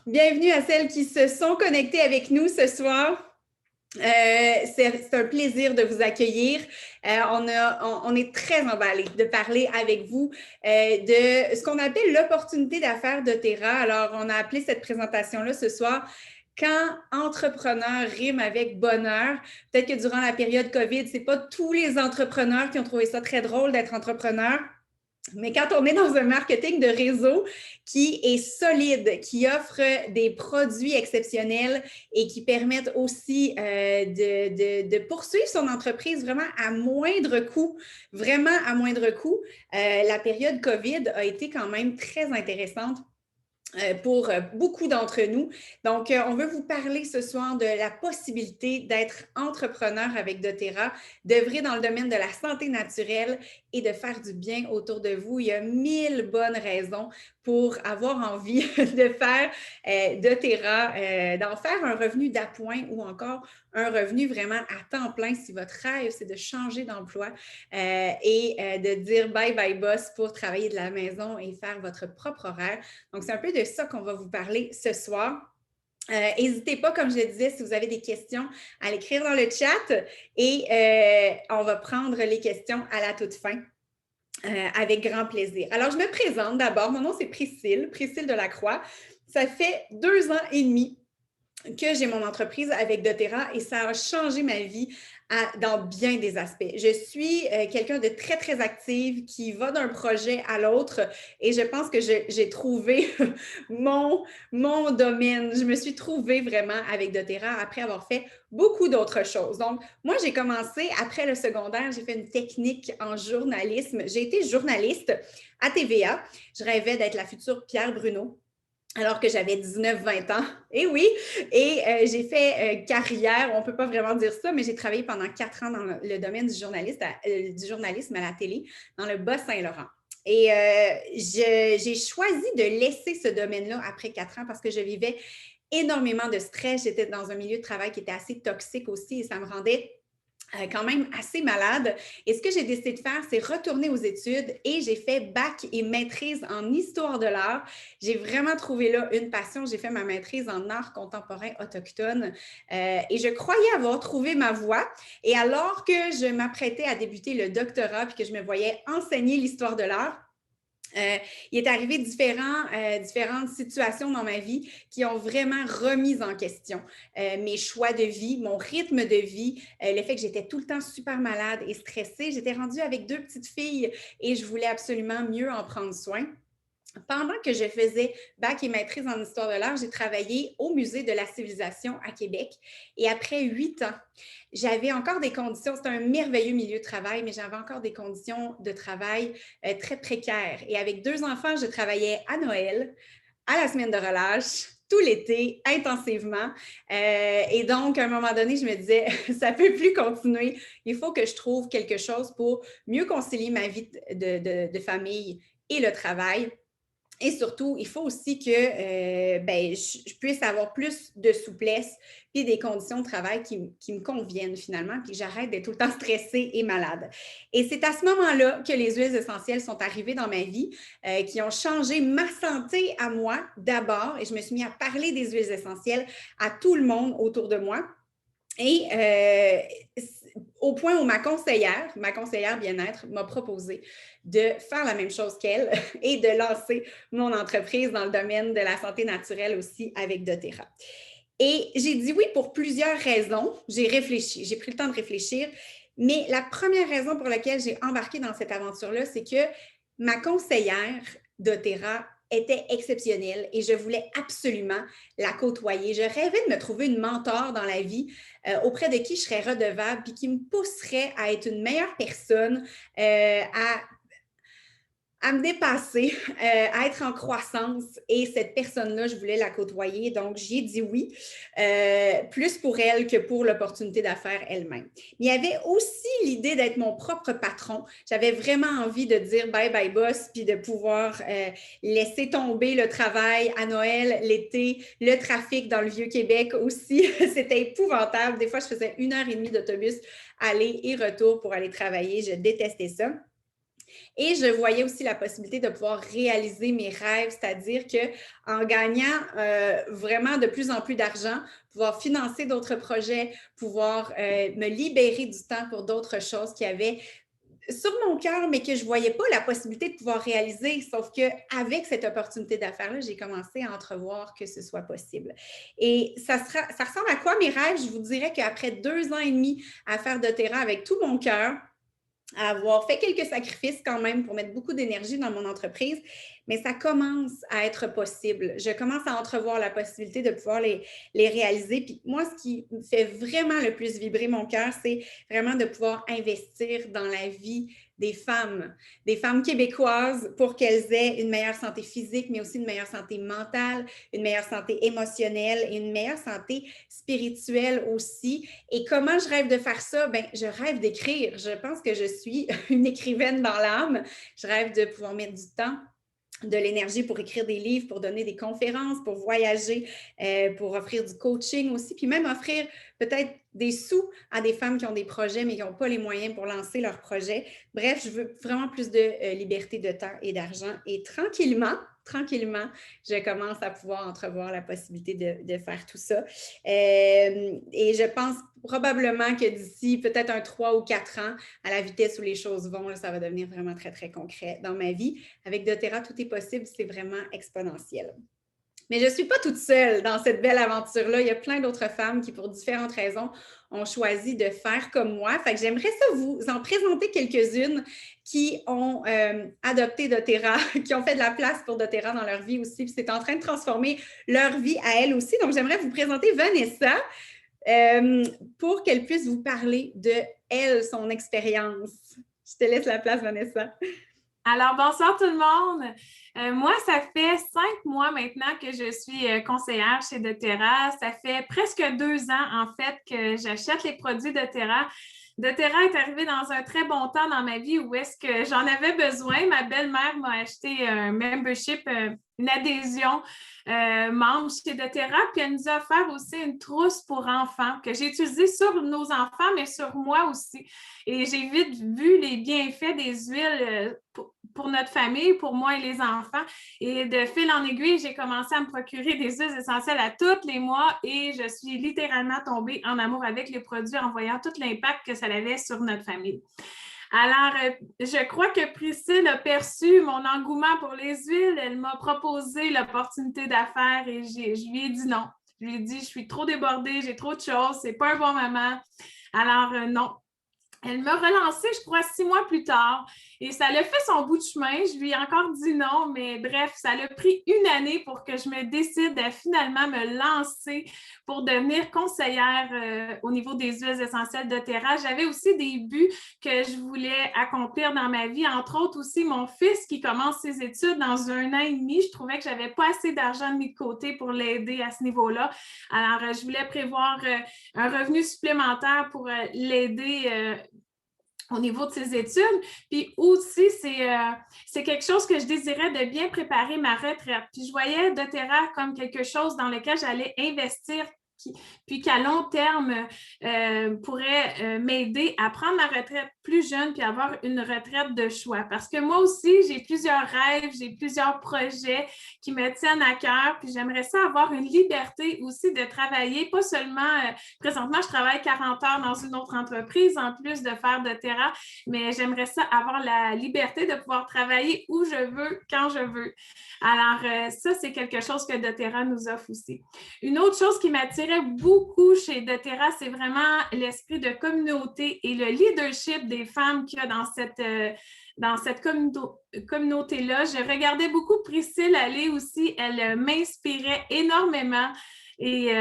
Bienvenue à celles qui se sont connectées avec nous ce soir. C'est un plaisir de vous accueillir. On est très emballés de parler avec vous de ce qu'on appelle l'opportunité d'affaires de Terra. Alors, on a appelé cette présentation-là ce soir quand entrepreneur rime avec bonheur. Peut-être que durant la période COVID, c'est pas tous les entrepreneurs qui ont trouvé ça très drôle d'être entrepreneur. Mais quand on est dans un marketing de réseau qui est solide, qui offre des produits exceptionnels et qui permettent aussi de poursuivre son entreprise vraiment à moindre coût, la période COVID a été quand même très intéressante pour beaucoup d'entre nous. Donc, on veut vous parler ce soir de la possibilité d'être entrepreneur avec doTERRA, d'œuvrer dans le domaine de la santé naturelle et de faire du bien autour de vous. Il y a 1000 bonnes raisons pour avoir envie de faire doTERRA, d'en faire un revenu d'appoint ou encore un revenu vraiment à temps plein si votre rêve, c'est de changer d'emploi de dire bye-bye boss pour travailler de la maison et faire votre propre horaire. Donc, c'est un peu de ça qu'on va vous parler ce soir. N'hésitez pas, comme je le disais, si vous avez des questions, à l'écrire dans le chat et on va prendre les questions à la toute fin. Avec grand plaisir. Alors, je me présente d'abord. Mon nom, c'est Priscille Delacroix. Ça fait 2 ans et demi que j'ai mon entreprise avec doTERRA et ça a changé ma vie dans bien des aspects. Je suis quelqu'un de très, très active qui va d'un projet à l'autre et je pense que j'ai trouvé mon domaine. Je me suis trouvée vraiment avec doTERRA après avoir fait beaucoup d'autres choses. Donc, moi, j'ai commencé après le secondaire, j'ai fait une technique en journalisme. J'ai été journaliste à TVA. Je rêvais d'être la future Pierre Bruno alors que j'avais 19-20 ans. Et oui, j'ai fait carrière, on ne peut pas vraiment dire ça, mais j'ai travaillé pendant 4 ans dans le domaine du journalisme à la télé, dans le Bas-Saint-Laurent. Et j'ai choisi de laisser ce domaine-là après 4 ans parce que je vivais énormément de stress. J'étais dans un milieu de travail qui était assez toxique aussi et ça me rendait quand même assez malade. Et ce que j'ai décidé de faire, c'est retourner aux études et j'ai fait bac et maîtrise en histoire de l'art. J'ai vraiment trouvé là une passion. J'ai fait ma maîtrise en art contemporain autochtone et je croyais avoir trouvé ma voie. Et alors que je m'apprêtais à débuter le doctorat puis que je me voyais enseigner l'histoire de l'art, il est arrivé différentes situations dans ma vie qui ont vraiment remis en question mes choix de vie, mon rythme de vie, le fait que j'étais tout le temps super malade et stressée. J'étais rendue avec 2 petites filles et je voulais absolument mieux en prendre soin. Pendant que je faisais bac et maîtrise en histoire de l'art, j'ai travaillé au Musée de la civilisation à Québec. Et après 8 ans, j'avais encore des conditions, c'était un merveilleux milieu de travail, mais j'avais encore des conditions de travail très précaires. Et avec 2 enfants, je travaillais à Noël, à la semaine de relâche, tout l'été, intensivement. Et donc, à un moment donné, je me disais, ça ne peut plus continuer. Il faut que je trouve quelque chose pour mieux concilier ma vie de famille et le travail. Et surtout, il faut aussi que je puisse avoir plus de souplesse et des conditions de travail qui me conviennent finalement, puis que j'arrête d'être tout le temps stressée et malade. Et c'est à ce moment-là que les huiles essentielles sont arrivées dans ma vie, qui ont changé ma santé à moi d'abord, et je me suis mis à parler des huiles essentielles à tout le monde autour de moi. Et au point où ma conseillère bien-être, m'a proposé de faire la même chose qu'elle et de lancer mon entreprise dans le domaine de la santé naturelle aussi avec doTERRA. Et j'ai dit oui pour plusieurs raisons. J'ai réfléchi, j'ai pris le temps de réfléchir, mais la première raison pour laquelle j'ai embarqué dans cette aventure-là, c'est que ma conseillère doTERRA était exceptionnelle et je voulais absolument la côtoyer. Je rêvais de me trouver une mentor dans la vie auprès de qui je serais redevable puis qui me pousserait à être une meilleure personne, à me dépasser, à être en croissance. Et cette personne-là, je voulais la côtoyer. Donc, j'y ai dit oui, plus pour elle que pour l'opportunité d'affaires elle-même. Il y avait aussi l'idée d'être mon propre patron. J'avais vraiment envie de dire bye-bye boss, puis de pouvoir laisser tomber le travail à Noël, l'été, le trafic dans le Vieux-Québec aussi. C'était épouvantable. Des fois, je faisais 1h30 d'autobus aller et retour pour aller travailler. Je détestais ça. Et je voyais aussi la possibilité de pouvoir réaliser mes rêves, c'est-à-dire qu'en gagnant vraiment de plus en plus d'argent, pouvoir financer d'autres projets, pouvoir me libérer du temps pour d'autres choses qui avaient sur mon cœur, mais que je ne voyais pas la possibilité de pouvoir réaliser. Sauf qu'avec cette opportunité d'affaires-là, j'ai commencé à entrevoir que ce soit possible. Et ça ressemble à quoi mes rêves? Je vous dirais qu'après 2 ans et demi à faire doTERRA avec tout mon cœur, à avoir fait quelques sacrifices quand même pour mettre beaucoup d'énergie dans mon entreprise, mais ça commence à être possible. Je commence à entrevoir la possibilité de pouvoir les réaliser. Puis moi, ce qui me fait vraiment le plus vibrer mon cœur, c'est vraiment de pouvoir investir dans la vie des femmes québécoises pour qu'elles aient une meilleure santé physique, mais aussi une meilleure santé mentale, une meilleure santé émotionnelle et une meilleure santé spirituelle aussi. Et comment je rêve de faire ça? Bien, je rêve d'écrire. Je pense que je suis une écrivaine dans l'âme. Je rêve de pouvoir mettre du temps, de l'énergie pour écrire des livres, pour donner des conférences, pour voyager, pour offrir du coaching aussi, puis même offrir peut-être des sous à des femmes qui ont des projets, mais qui n'ont pas les moyens pour lancer leurs projets. Bref, je veux vraiment plus de liberté de temps et d'argent. Et tranquillement, je commence à pouvoir entrevoir la possibilité de faire tout ça. Et je pense probablement que d'ici peut-être 3 ou 4 ans, à la vitesse où les choses vont, là, ça va devenir vraiment très, très concret dans ma vie. Avec doTERRA, tout est possible, c'est vraiment exponentiel. Mais je ne suis pas toute seule dans cette belle aventure-là. Il y a plein d'autres femmes qui, pour différentes raisons, ont choisi de faire comme moi. Fait que j'aimerais ça vous en présenter quelques-unes qui ont adopté doTERRA, qui ont fait de la place pour doTERRA dans leur vie aussi. Puis c'est en train de transformer leur vie à elles aussi. Donc, j'aimerais vous présenter Vanessa pour qu'elle puisse vous parler de elle, son expérience. Je te laisse la place, Vanessa. Alors, bonsoir tout le monde. Moi, ça fait 5 mois maintenant que je suis conseillère chez doTERRA. Ça fait presque 2 ans, en fait, que j'achète les produits doTERRA. doTERRA est arrivé dans un très bon temps dans ma vie où est-ce que j'en avais besoin. Ma belle-mère m'a acheté un membership, une adhésion membre chez doTERRA, puis elle nous a offert aussi une trousse pour enfants que j'ai utilisée sur nos enfants, mais sur moi aussi. Et j'ai vite vu les bienfaits des huiles pour notre famille, pour moi et les enfants. Et de fil en aiguille, j'ai commencé à me procurer des huiles essentielles à tous les mois et je suis littéralement tombée en amour avec les produits en voyant tout l'impact que ça avait sur notre famille. Alors, je crois que Priscille a perçu mon engouement pour les huiles. Elle m'a proposé l'opportunité d'affaires et je lui ai dit non. Je lui ai dit, je suis trop débordée, j'ai trop de choses, c'est pas un bon moment. Alors, non. Elle m'a relancée, je crois, 6 mois plus tard et ça l'a fait son bout de chemin. Je lui ai encore dit non, mais bref, ça l'a pris 1 année pour que je me décide à finalement me lancer pour devenir conseillère au niveau des huiles essentielles doTERRA. J'avais aussi des buts que je voulais accomplir dans ma vie, entre autres aussi mon fils qui commence ses études dans 1 an et demi. Je trouvais que je n'avais pas assez d'argent mis de côté pour l'aider à ce niveau-là. Alors, je voulais prévoir un revenu supplémentaire pour l'aider au niveau de ses études. Puis aussi, c'est quelque chose que je désirais de bien préparer ma retraite. Puis je voyais doTERRA comme quelque chose dans lequel j'allais investir puis qu'à long terme pourrait m'aider à prendre ma retraite plus jeune puis avoir une retraite de choix. Parce que moi aussi, j'ai plusieurs rêves, j'ai plusieurs projets qui me tiennent à cœur, puis j'aimerais ça avoir une liberté aussi de travailler, pas seulement, présentement, je travaille 40 heures dans une autre entreprise en plus de faire doTERRA, mais j'aimerais ça avoir la liberté de pouvoir travailler où je veux, quand je veux. Alors, ça, c'est quelque chose que doTERRA nous offre aussi. Une autre chose qui m'attirait beaucoup chez doTERRA, c'est vraiment l'esprit de communauté et le leadership des femmes qu'il y a dans cette communauté-là. Je regardais beaucoup Priscille aller aussi. Elle m'inspirait énormément et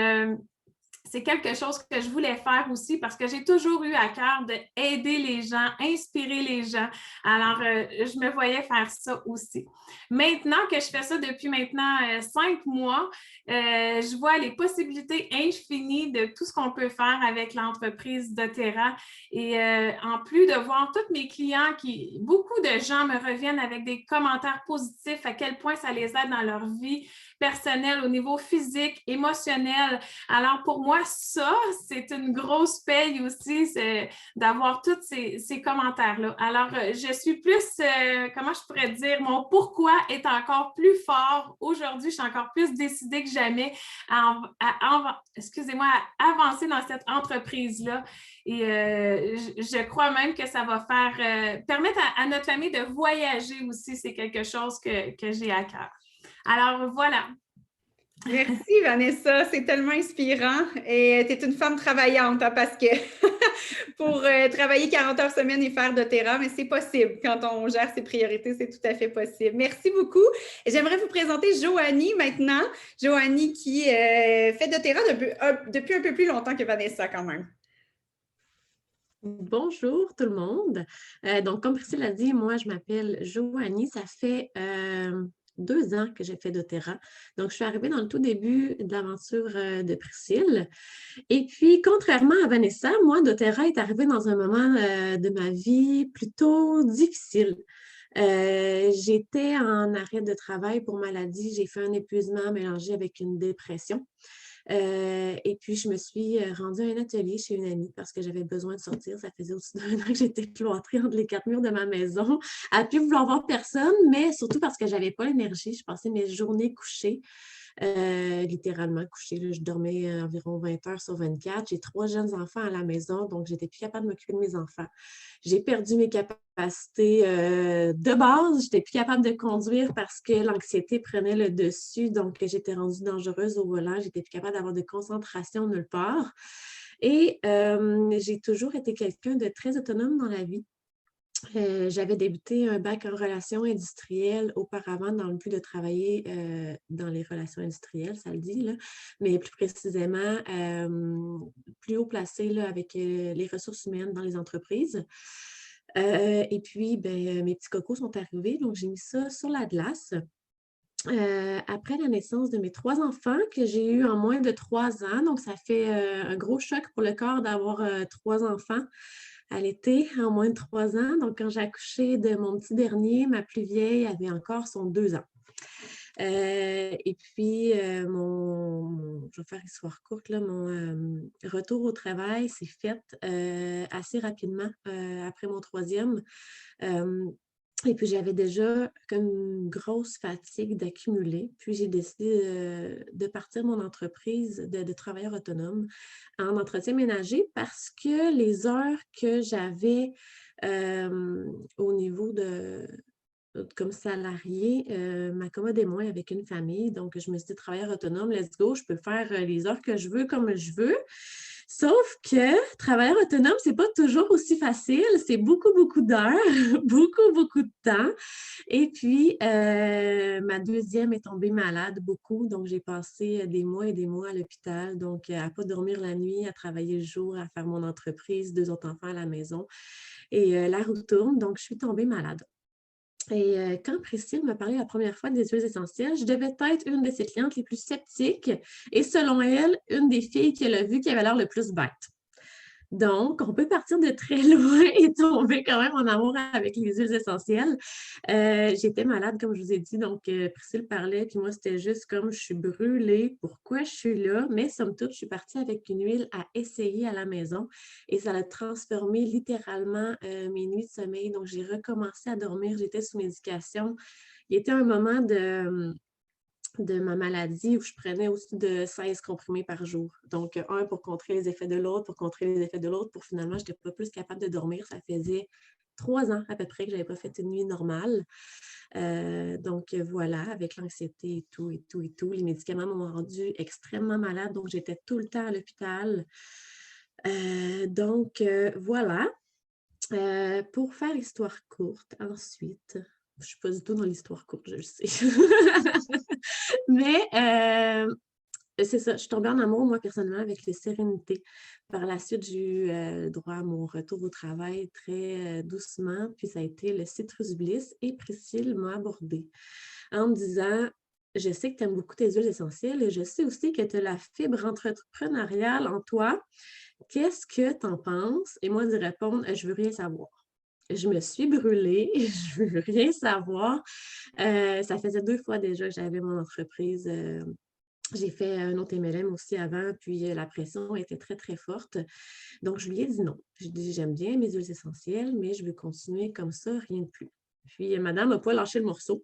c'est quelque chose que je voulais faire aussi parce que j'ai toujours eu à cœur d'aider les gens, inspirer les gens. Alors, je me voyais faire ça aussi. Maintenant que je fais ça depuis maintenant 5 mois, je vois les possibilités infinies de tout ce qu'on peut faire avec l'entreprise doTERRA. Et en plus de voir tous mes clients, beaucoup de gens me reviennent avec des commentaires positifs, à quel point ça les aide dans leur vie. personnel, au niveau physique, émotionnel. Alors, pour moi, ça, c'est une grosse paye aussi, d'avoir tous ces commentaires-là. Alors, je suis plus, comment je pourrais dire, mon pourquoi est encore plus fort. Aujourd'hui, je suis encore plus décidée que jamais excusez-moi, à avancer dans cette entreprise-là. Et je crois même que ça va permettre à notre famille de voyager aussi. C'est quelque chose que j'ai à cœur. Alors, voilà. Merci, Vanessa. C'est tellement inspirant. Et tu es une femme travaillante, hein, parce que pour travailler 40 heures semaine et faire doTERRA, mais c'est possible. Quand on gère ses priorités, c'est tout à fait possible. Merci beaucoup. J'aimerais vous présenter Joanie maintenant. Joanie qui fait doTERRA depuis un peu plus longtemps que Vanessa quand même. Bonjour tout le monde. Donc, comme Priscille a dit, moi, je m'appelle Joanie. Ça fait 2 ans que j'ai fait doTERRA. Donc, je suis arrivée dans le tout début de l'aventure de Priscille. Et puis, contrairement à Vanessa, moi, doTERRA est arrivé dans un moment de ma vie plutôt difficile. J'étais en arrêt de travail pour maladie. J'ai fait un épuisement mélangé avec une dépression. Et puis, je me suis rendue à un atelier chez une amie parce que j'avais besoin de sortir. Ça faisait aussi d'1 an que j'étais cloîtrée entre les 4 murs de ma maison, à plus vouloir voir personne, mais surtout parce que je n'avais pas l'énergie. Je passais mes journées couchées, littéralement couchée. Là, je dormais environ 20 heures sur 24. J'ai 3 jeunes enfants à la maison, donc je n'étais plus capable de m'occuper de mes enfants. J'ai perdu mes capacités de base. Je n'étais plus capable de conduire parce que l'anxiété prenait le dessus, donc j'étais rendue dangereuse au volant. Je n'étais plus capable d'avoir de concentration nulle part. Et j'ai toujours été quelqu'un de très autonome dans la vie. J'avais débuté un bac en relations industrielles auparavant dans le but de travailler dans les relations industrielles, ça le dit, là, mais plus précisément plus haut placé là, avec les ressources humaines dans les entreprises. Et puis, mes petits cocos sont arrivés, donc j'ai mis ça sur la glace. Après la naissance de mes 3 enfants que j'ai eus en moins de 3 ans, donc ça fait un gros choc pour le corps d'avoir 3 enfants à l'été en moins de 3 ans. Donc, quand j'ai accouché de mon petit dernier, ma plus vieille avait encore son 2 ans. Et puis, je vais faire histoire courte, là, mon retour au travail s'est fait assez rapidement après mon 3e. Et puis, j'avais déjà comme une grosse fatigue d'accumuler. Puis, j'ai décidé de partir mon entreprise de travailleur autonome en entretien ménager parce que les heures que j'avais au niveau comme salarié m'accommodaient moins avec une famille. Donc, je me suis dit, travailleur autonome, let's go, je peux faire les heures que je veux comme je veux. Sauf que travailleur autonome, c'est pas toujours aussi facile. C'est beaucoup, beaucoup d'heures, beaucoup, beaucoup de temps. Et puis, ma 2e est tombée malade beaucoup. Donc, j'ai passé des mois et des mois à l'hôpital. Donc, à ne pas dormir la nuit, à travailler le jour, à faire mon entreprise, 2 autres enfants à la maison. Et la roue tourne. Donc, je suis tombée malade. Et quand Priscille m'a parlé la première fois des huiles essentielles, je devais être une de ses clientes les plus sceptiques et selon elle, une des filles qu'elle a vues qui avait l'air le plus bête. Donc, on peut partir de très loin et tomber quand même en amour avec les huiles essentielles. J'étais malade, comme je vous ai dit, donc Priscille parlait, puis moi, c'était juste comme je suis brûlée, pourquoi je suis là? Mais somme toute, je suis partie avec une huile à essayer à la maison et ça a transformé littéralement mes nuits de sommeil. Donc, j'ai recommencé à dormir, j'étais sous médication. Il était un moment de ma maladie où je prenais aussi de 16 comprimés par jour. Donc, un pour contrer les effets de l'autre, pour contrer les effets de l'autre, pour finalement, je n'étais pas plus capable de dormir. Ça faisait 3 ans à peu près que je n'avais pas fait une nuit normale. Donc, voilà, avec l'anxiété et tout, et tout, et tout. Les médicaments m'ont rendue extrêmement malade, donc j'étais tout le temps à l'hôpital. Donc, voilà. Pour faire histoire courte, ensuite, je ne suis pas du tout dans l'histoire courte, je le sais. Mais c'est ça, je suis tombée en amour, moi, personnellement, avec les sérénités. Par la suite, j'ai eu droit à mon retour au travail très doucement, puis ça a été le Citrus Bliss et Priscille m'a abordée en me disant, je sais que tu aimes beaucoup tes huiles essentielles et je sais aussi que tu as la fibre entrepreneuriale en toi. Qu'est-ce que tu en penses? Et moi, d'y répondre, je veux rien savoir. je me suis brûlée, je veux rien savoir. Ça faisait 2 fois déjà que j'avais mon entreprise. J'ai fait un autre MLM aussi avant, puis la pression était très, très forte. Donc, je lui ai dit non. Je dis, j'aime bien mes huiles essentielles, mais je veux continuer comme ça, rien de plus. Puis, madame n'a pas lâché le morceau.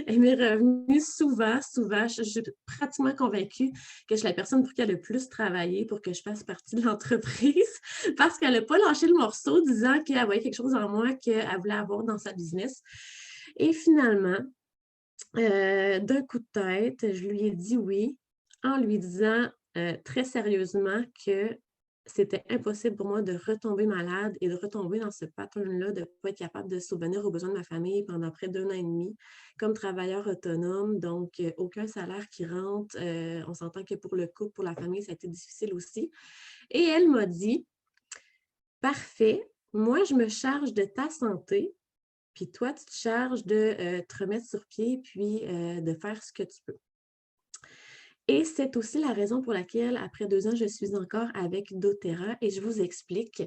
Elle m'est revenue souvent, souvent. Je suis pratiquement convaincue que je suis la personne pour qui elle a le plus travaillé pour que je fasse partie de l'entreprise parce qu'elle n'a pas lâché le morceau, disant qu'elle voyait quelque chose en moi qu'elle voulait avoir dans sa business. Et finalement, d'un coup de tête, je lui ai dit oui en lui disant très sérieusement que c'était impossible pour moi de retomber malade et de retomber dans ce pattern-là, de ne pas être capable de subvenir aux besoins de ma famille pendant près d'1 an et demi comme travailleur autonome. Donc, aucun salaire qui rentre. On s'entend que pour le couple, pour la famille, ça a été difficile aussi. Et elle m'a dit, parfait, moi, je me charge de ta santé, puis toi, tu te charges de te remettre sur pied, puis de faire ce que tu peux. Et c'est aussi la raison pour laquelle, après 2 ans, je suis encore avec doTERRA et je vous explique.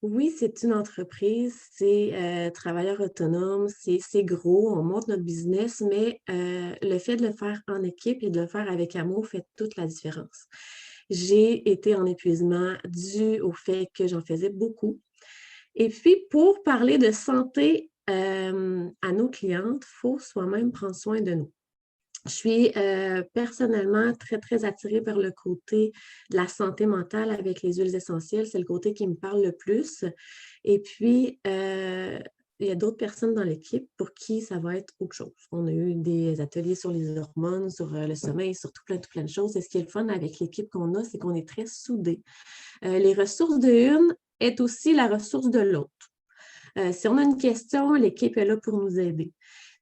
Oui, c'est une entreprise, c'est travailleur autonome, c'est gros, on monte notre business, mais le fait de le faire en équipe et de le faire avec amour fait toute la différence. J'ai été en épuisement dû au fait que j'en faisais beaucoup. Et puis, pour parler de santé à nos clientes, il faut soi-même prendre soin de nous. Je suis personnellement très, très attirée vers le côté de la santé mentale avec les huiles essentielles. C'est le côté qui me parle le plus. Et puis, il y a d'autres personnes dans l'équipe pour qui ça va être autre chose. On a eu des ateliers sur les hormones, sur le sommeil, sur tout plein de choses. Et ce qui est le fun avec l'équipe qu'on a, c'est qu'on est très soudés. Les ressources de une est aussi la ressource de l'autre. Si on a une question, l'équipe est là pour nous aider.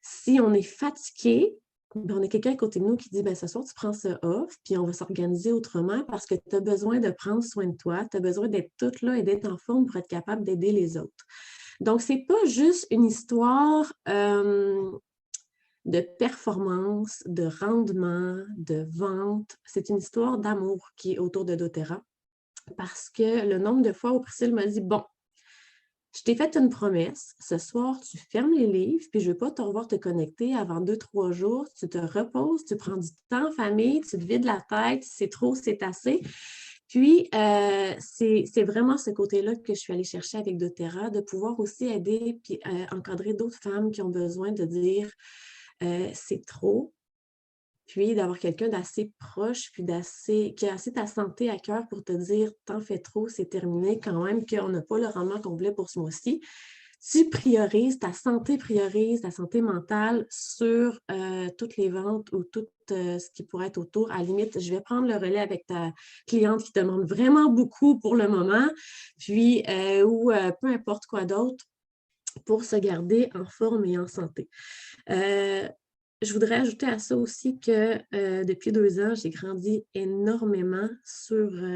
Si on est fatigué, ben, on a quelqu'un à côté de nous qui dit ben, ce soir, tu prends ça off, puis on va s'organiser autrement parce que tu as besoin de prendre soin de toi, tu as besoin d'être toute là et d'être en forme pour être capable d'aider les autres. Donc, ce n'est pas juste une histoire de performance, de rendement, de vente. C'est une histoire d'amour qui est autour de doTERRA parce que le nombre de fois où Priscille m'a dit bon, je t'ai fait une promesse. Ce soir, tu fermes les livres, puis je ne veux pas te revoir te connecter avant 2-3 jours. Tu te reposes, tu prends du temps en famille, tu te vides la tête, c'est trop, c'est assez. Puis, c'est vraiment ce côté-là que je suis allée chercher avec doTERRA, de pouvoir aussi aider puis encadrer d'autres femmes qui ont besoin de dire c'est trop, puis d'avoir quelqu'un d'assez proche, puis qui a assez ta santé à cœur pour te dire t'en fais trop, c'est terminé, quand même qu'on n'a pas le rendement qu'on voulait pour ce mois-ci. Tu priorises, ta santé priorise, ta santé mentale sur toutes les ventes ou tout ce qui pourrait être autour. À la limite, je vais prendre le relais avec ta cliente qui te demande vraiment beaucoup pour le moment, puis ou peu importe quoi d'autre pour se garder en forme et en santé. Je voudrais ajouter à ça aussi que depuis 2 ans, j'ai grandi énormément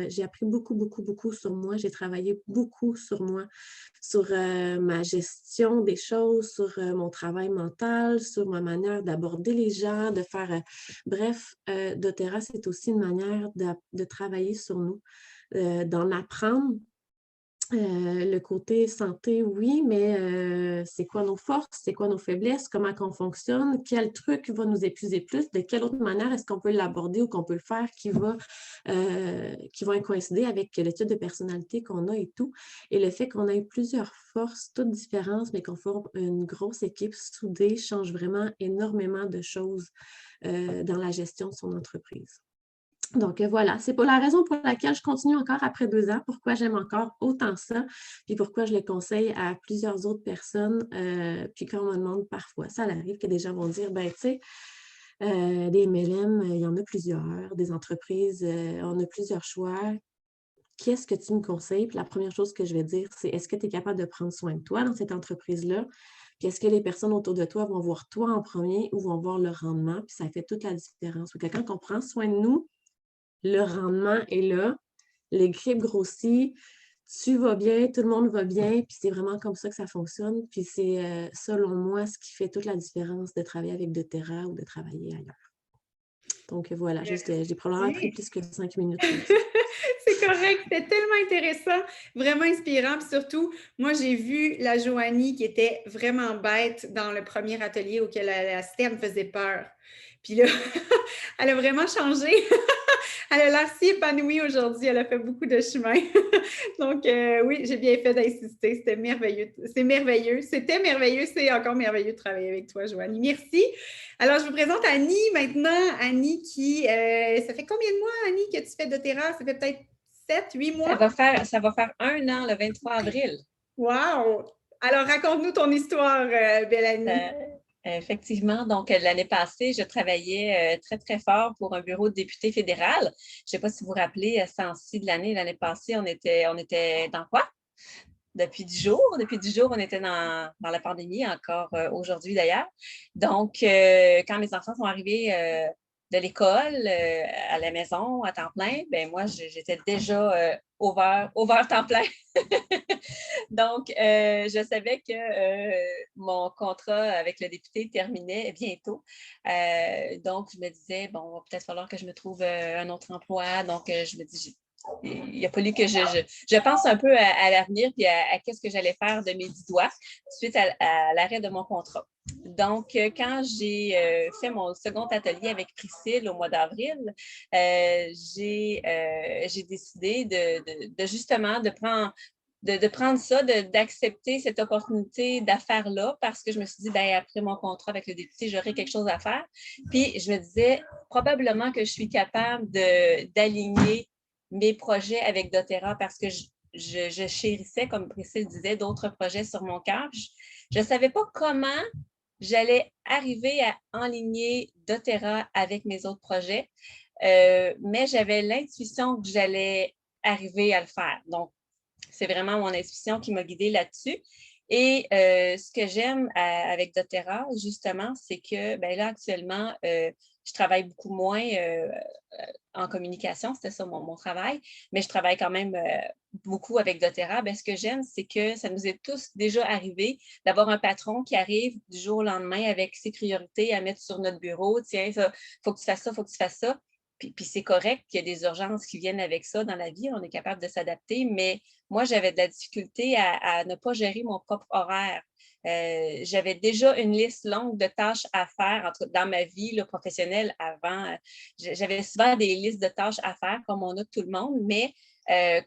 j'ai appris beaucoup, beaucoup, beaucoup sur moi. J'ai travaillé beaucoup sur moi, sur ma gestion des choses, sur mon travail mental, sur ma manière d'aborder les gens, de faire... bref, doTERRA, c'est aussi une manière de travailler sur nous, d'en apprendre. Le côté santé, oui, mais c'est quoi nos forces, c'est quoi nos faiblesses, comment on fonctionne, quel truc va nous épuiser plus, de quelle autre manière est-ce qu'on peut l'aborder ou qu'on peut le faire qui va coïncider avec le type de personnalité qu'on a et tout. Et le fait qu'on ait plusieurs forces, toutes différentes, mais qu'on forme une grosse équipe soudée change vraiment énormément de choses dans la gestion de son entreprise. Donc voilà, c'est pour la raison pour laquelle je continue encore après 2 ans, pourquoi j'aime encore autant ça, puis pourquoi je le conseille à plusieurs autres personnes. Puis quand on me demande parfois, ça arrive que des gens vont dire, ben tu sais, des MLM, il y en a plusieurs, des entreprises, on a plusieurs choix. Qu'est-ce que tu me conseilles? Puis la première chose que je vais dire, c'est est-ce que tu es capable de prendre soin de toi dans cette entreprise-là? Puis est-ce que les personnes autour de toi vont voir toi en premier ou vont voir le rendement? Puis ça fait toute la différence. Donc, quand on prend soin de nous, le rendement est là, l'équipe grossit, tu vas bien, tout le monde va bien, puis c'est vraiment comme ça que ça fonctionne. Puis c'est, selon moi, ce qui fait toute la différence de travailler avec doTERRA ou de travailler ailleurs. Donc voilà, j'ai probablement pris plus que 5 minutes. C'est correct, c'était tellement intéressant, vraiment inspirant. Puis surtout, moi, j'ai vu la Joanie qui était vraiment bête dans le premier atelier auquel la cité, elle me faisait peur. Puis là, elle a vraiment changé. Elle a l'air si épanouie aujourd'hui. Elle a fait beaucoup de chemin. Donc, oui, j'ai bien fait d'insister. C'était merveilleux. C'est merveilleux. C'était merveilleux. C'est encore merveilleux de travailler avec toi, Joanie. Merci. Alors, je vous présente Annie maintenant. Annie qui, ça fait combien de mois, Annie, que tu fais de terrasse? Ça fait peut-être 7, 8 mois? Ça va faire 1 an le 23 avril. Wow! Alors, raconte-nous ton histoire, belle Annie. Effectivement, donc l'année passée, je travaillais très, très fort pour un bureau de député fédéral. Je ne sais pas si vous vous rappelez, à ce temps-ci de l'année passée, on était dans quoi? Depuis 10 jours. Depuis 10 jours, on était dans la pandémie, encore aujourd'hui d'ailleurs. Donc, quand mes enfants sont arrivés de l'école à la maison à temps plein, ben moi, j'étais déjà over temps plein. Donc, je savais que mon contrat avec le député terminait bientôt. Donc, je me disais, bon, il va peut-être falloir que je me trouve un autre emploi. Donc, je me dis, il a fallu que je pense un peu à l'avenir puis à qu'est-ce que j'allais faire de mes 10 doigts suite à l'arrêt de mon contrat. Donc, quand j'ai fait mon second atelier avec Priscille au mois d'avril, j'ai décidé de justement de prendre ça, d'accepter cette opportunité d'affaires-là parce que je me suis dit, ben après mon contrat avec le député, j'aurai quelque chose à faire. Puis, je me disais, probablement que je suis capable d'aligner mes projets avec doTERRA parce que je chérissais, comme Priscille disait, d'autres projets sur mon cœur. Je ne savais pas comment j'allais arriver à enligner doTERRA avec mes autres projets, mais j'avais l'intuition que j'allais arriver à le faire. Donc, c'est vraiment mon intuition qui m'a guidée là-dessus. Et ce que j'aime avec doTERRA, justement, c'est que ben là, actuellement, je travaille beaucoup moins en communication, c'était ça mon travail, mais je travaille quand même beaucoup avec doTERRA. Ben, ce que j'aime, c'est que ça nous est tous déjà arrivé d'avoir un patron qui arrive du jour au lendemain avec ses priorités à mettre sur notre bureau. Tiens, il faut que tu fasses ça, il faut que tu fasses ça. Puis c'est correct qu'il y a des urgences qui viennent avec ça dans la vie, on est capable de s'adapter, mais moi, j'avais de la difficulté à ne pas gérer mon propre horaire. J'avais déjà une liste longue de tâches à faire dans ma vie là, professionnelle avant. J'avais souvent des listes de tâches à faire, comme on a tout le monde, mais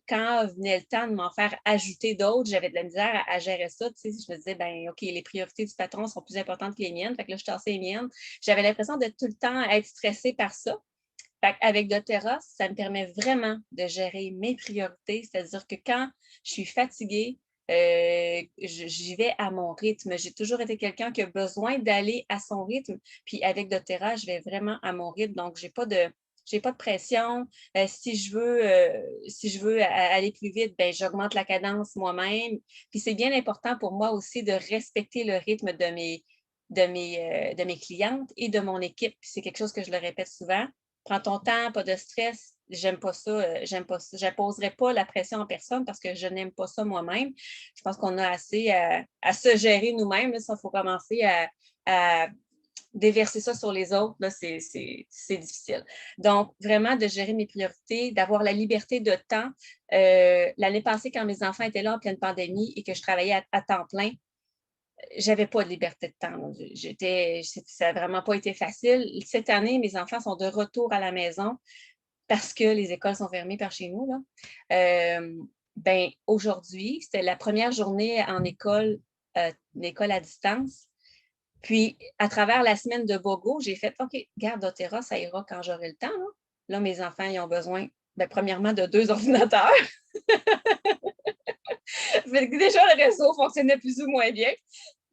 quand venait le temps de m'en faire ajouter d'autres, j'avais de la misère à gérer ça. Tu sais, je me disais, ben OK, les priorités du patron sont plus importantes que les miennes. Fait que là, je tassais les miennes. J'avais l'impression de tout le temps être stressée par ça. Avec doTERRA, ça me permet vraiment de gérer mes priorités, c'est-à-dire que quand je suis fatiguée, j'y vais à mon rythme. J'ai toujours été quelqu'un qui a besoin d'aller à son rythme. Puis avec doTERRA, je vais vraiment à mon rythme. Donc, j'ai pas de pression. Si je veux aller plus vite, ben, j'augmente la cadence moi-même. Puis c'est bien important pour moi aussi de respecter le rythme de mes clientes et de mon équipe. Puis c'est quelque chose que je le répète souvent. Prends ton temps, pas de stress. J'aime pas ça. Je n'imposerai pas la pression en personne parce que je n'aime pas ça moi-même. Je pense qu'on a assez à se gérer nous-mêmes. Il faut commencer à déverser ça sur les autres, là, c'est difficile. Donc, vraiment, de gérer mes priorités, d'avoir la liberté de temps. L'année passée, quand mes enfants étaient là en pleine pandémie et que je travaillais à temps plein, j'avais pas de liberté de temps. Ça n'a vraiment pas été facile. Cette année, mes enfants sont de retour à la maison parce que les écoles sont fermées par chez nous. Là. Aujourd'hui, c'était la première journée en école, une école à distance. Puis, à travers la semaine de Bogo, j'ai fait, OK, garde doTERRA, ça ira quand j'aurai le temps. Là, mes enfants, ils ont besoin, premièrement, de 2 ordinateurs. Déjà, le réseau fonctionnait plus ou moins bien.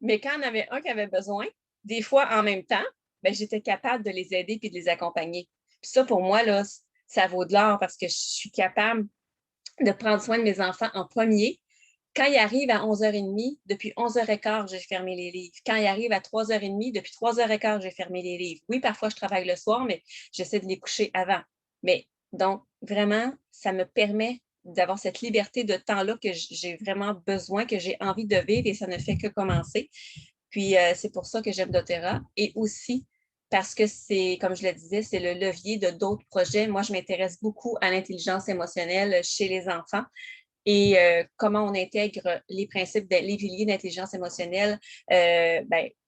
Mais quand il y en avait un qui avait besoin, des fois en même temps, j'étais capable de les aider et de les accompagner. Puis ça, pour moi, là, ça vaut de l'or parce que je suis capable de prendre soin de mes enfants en premier. Quand ils arrivent à 11h30, depuis 11h15, j'ai fermé les livres. Quand ils arrivent à 3h30, depuis 3h15, j'ai fermé les livres. Oui, parfois, je travaille le soir, mais j'essaie de les coucher avant. Mais donc, vraiment, ça me permet d'avoir cette liberté de temps-là que j'ai vraiment besoin, que j'ai envie de vivre et ça ne fait que commencer. Puis, c'est pour ça que j'aime doTERRA. Et aussi, parce que c'est, comme je le disais, c'est le levier de d'autres projets. Moi, je m'intéresse beaucoup à l'intelligence émotionnelle chez les enfants et comment on intègre les principes, les piliers d'intelligence émotionnelle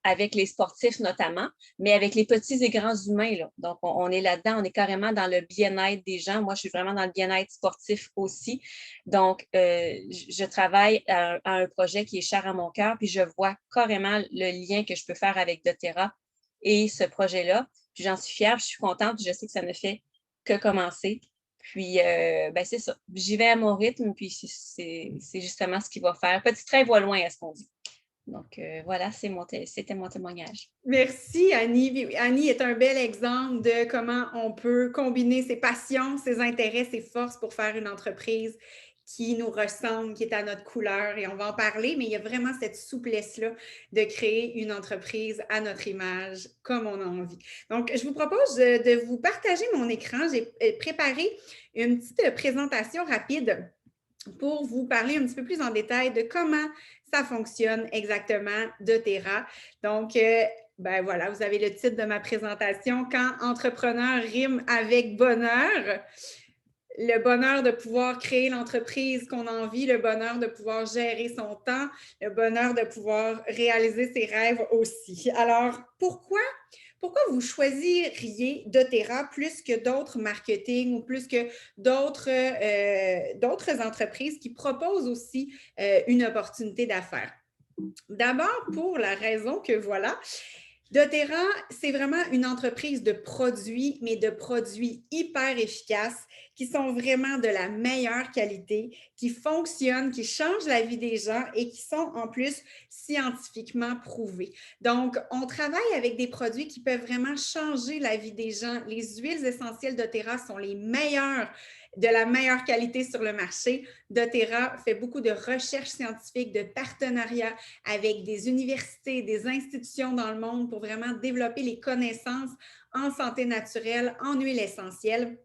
avec les sportifs notamment, mais avec les petits et grands humains. Là. Donc, on est là-dedans, on est carrément dans le bien-être des gens. Moi, je suis vraiment dans le bien-être sportif aussi. Donc, je travaille à un projet qui est cher à mon cœur, puis je vois carrément le lien que je peux faire avec doTERRA et ce projet-là. Puis j'en suis fière, je suis contente, je sais que ça ne fait que commencer. Puis, c'est ça. J'y vais à mon rythme, puis c'est justement ce qu'il va faire. Petit train va loin, à ce qu'on dit. Donc, voilà, c'était mon témoignage. Merci, Annie. Annie est un bel exemple de comment on peut combiner ses passions, ses intérêts, ses forces pour faire une entreprise qui nous ressemble, qui est à notre couleur, et on va en parler, mais il y a vraiment cette souplesse-là de créer une entreprise à notre image, comme on a envie. Donc, je vous propose de vous partager mon écran. J'ai préparé une petite présentation rapide pour vous parler un petit peu plus en détail de comment ça fonctionne exactement doTERRA. Donc, voilà, vous avez le titre de ma présentation, Quand entrepreneur rime avec bonheur. Le bonheur de pouvoir créer l'entreprise qu'on a envie, le bonheur de pouvoir gérer son temps, le bonheur de pouvoir réaliser ses rêves aussi. Alors, pourquoi vous choisiriez doTERRA plus que d'autres marketing ou plus que d'autres entreprises qui proposent aussi une opportunité d'affaires? D'abord, pour la raison que voilà, doTERRA, c'est vraiment une entreprise de produits, mais de produits hyper efficaces qui sont vraiment de la meilleure qualité, qui fonctionnent, qui changent la vie des gens et qui sont en plus scientifiquement prouvés. Donc, on travaille avec des produits qui peuvent vraiment changer la vie des gens. Les huiles essentielles doTERRA sont les meilleures, de la meilleure qualité sur le marché. doTERRA fait beaucoup de recherches scientifiques, de partenariats avec des universités, des institutions dans le monde pour vraiment développer les connaissances en santé naturelle, en huile essentielle.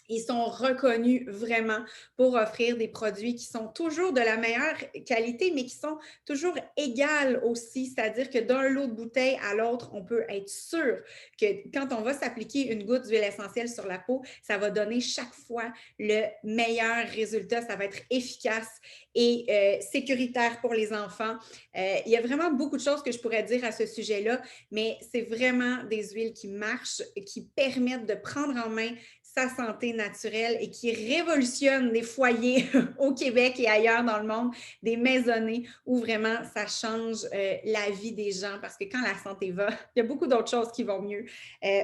Ils sont reconnus vraiment pour offrir des produits qui sont toujours de la meilleure qualité, mais qui sont toujours égales aussi. C'est-à-dire que d'un lot de bouteille à l'autre, on peut être sûr que quand on va s'appliquer une goutte d'huile essentielle sur la peau, ça va donner chaque fois le meilleur résultat. Ça va être efficace et sécuritaire pour les enfants. Il y a vraiment beaucoup de choses que je pourrais dire à ce sujet-là, mais c'est vraiment des huiles qui marchent, qui permettent de prendre en main sa santé naturelle et qui révolutionne des foyers au Québec et ailleurs dans le monde, des maisonnées où vraiment ça change la vie des gens parce que quand la santé va, il y a beaucoup d'autres choses qui vont mieux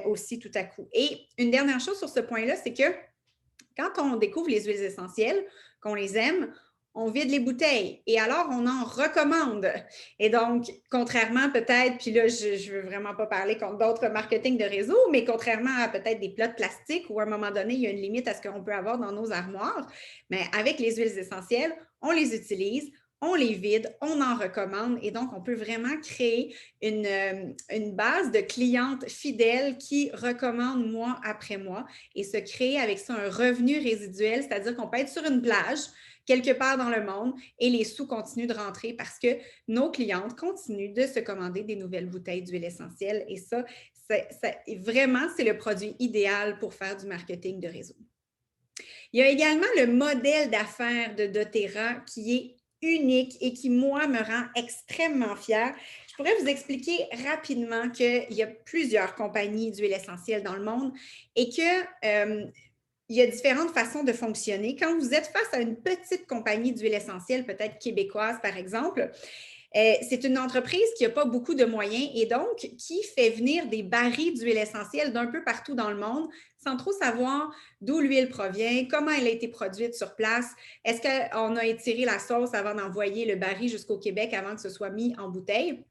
aussi tout à coup. Et une dernière chose sur ce point-là, c'est que quand on découvre les huiles essentielles, qu'on les aime, on vide les bouteilles et alors on en recommande. Et donc, contrairement peut-être, puis là, je ne veux vraiment pas parler contre d'autres marketing de réseau, mais contrairement à peut-être des plats de plastique où à un moment donné, il y a une limite à ce qu'on peut avoir dans nos armoires, mais avec les huiles essentielles, on les utilise, on les vide, on en recommande et donc on peut vraiment créer une base de clientes fidèles qui recommandent mois après mois et se créer avec ça un revenu résiduel, c'est-à-dire qu'on peut être sur une plage quelque part dans le monde et les sous continuent de rentrer parce que nos clientes continuent de se commander des nouvelles bouteilles d'huile essentielle et ça vraiment, c'est le produit idéal pour faire du marketing de réseau. Il y a également le modèle d'affaires de doTERRA qui est unique et qui, moi, me rend extrêmement fière. Je pourrais vous expliquer rapidement qu'il y a plusieurs compagnies d'huile essentielle dans le monde et que il y a différentes façons de fonctionner. Quand vous êtes face à une petite compagnie d'huile essentielle, peut-être québécoise par exemple, c'est une entreprise qui n'a pas beaucoup de moyens et donc qui fait venir des barils d'huile essentielle d'un peu partout dans le monde sans trop savoir d'où l'huile provient, comment elle a été produite sur place, est-ce qu'on a étiré la sauce avant d'envoyer le baril jusqu'au Québec avant que ce soit mis en bouteille.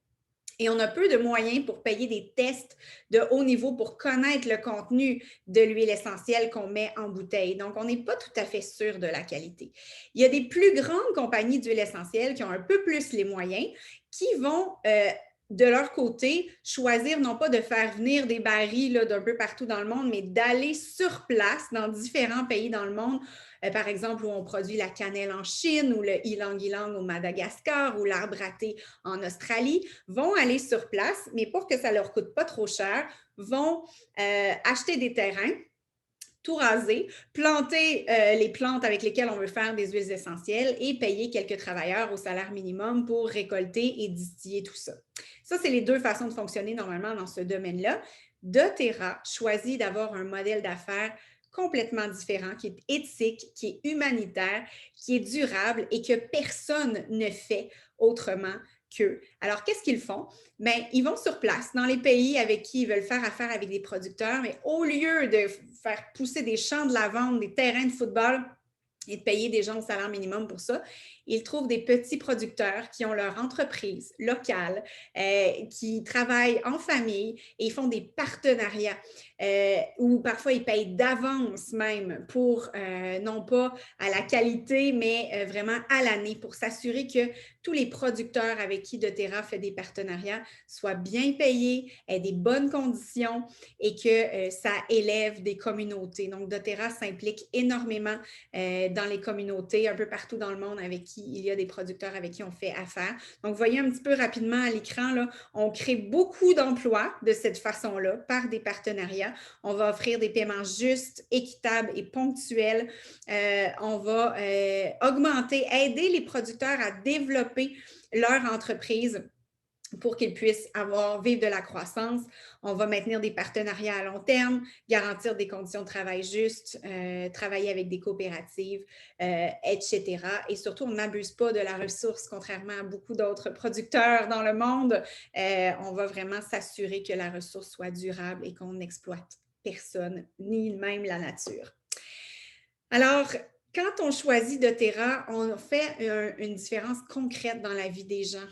Et on a peu de moyens pour payer des tests de haut niveau pour connaître le contenu de l'huile essentielle qu'on met en bouteille. Donc, on n'est pas tout à fait sûr de la qualité. Il y a des plus grandes compagnies d'huile essentielle qui ont un peu plus les moyens, qui vont de leur côté, choisir non pas de faire venir des barils d'un peu partout dans le monde, mais d'aller sur place dans différents pays dans le monde, par exemple où on produit la cannelle en Chine ou le ylang-ylang au Madagascar ou l'arbre à thé en Australie, vont aller sur place, mais pour que ça ne leur coûte pas trop cher, vont acheter des terrains, tout raser, planter les plantes avec lesquelles on veut faire des huiles essentielles et payer quelques travailleurs au salaire minimum pour récolter et distiller tout ça. Ça, c'est les deux façons de fonctionner normalement dans ce domaine-là. doTERRA choisit d'avoir un modèle d'affaires complètement différent, qui est éthique, qui est humanitaire, qui est durable et que personne ne fait autrement qu'eux. Alors, qu'est-ce qu'ils font? Bien, ils vont sur place, dans les pays avec qui ils veulent faire affaire avec des producteurs, mais au lieu de faire pousser des champs de lavande, des terrains de football et de payer des gens au salaire minimum pour ça, ils trouvent des petits producteurs qui ont leur entreprise locale, qui travaillent en famille et ils font des partenariats ou parfois ils payent d'avance même pour non pas à la qualité, mais vraiment à l'année pour s'assurer que tous les producteurs avec qui doTERRA fait des partenariats soient bien payés, aient des bonnes conditions et que ça élève des communautés. Donc, doTERRA s'implique énormément dans les communautés un peu partout dans le monde avec qui il y a des producteurs avec qui on fait affaire. Donc, vous voyez un petit peu rapidement à l'écran, là, on crée beaucoup d'emplois de cette façon-là par des partenariats. On va offrir des paiements justes, équitables et ponctuels. On va augmenter, aider les producteurs à développer leur entreprise pour qu'ils puissent vivre de la croissance. On va maintenir des partenariats à long terme, garantir des conditions de travail justes, travailler avec des coopératives, etc. Et surtout, on n'abuse pas de la ressource, contrairement à beaucoup d'autres producteurs dans le monde. On va vraiment s'assurer que la ressource soit durable et qu'on n'exploite personne, ni même la nature. Alors, quand on choisit doTERRA, on fait une différence concrète dans la vie des gens.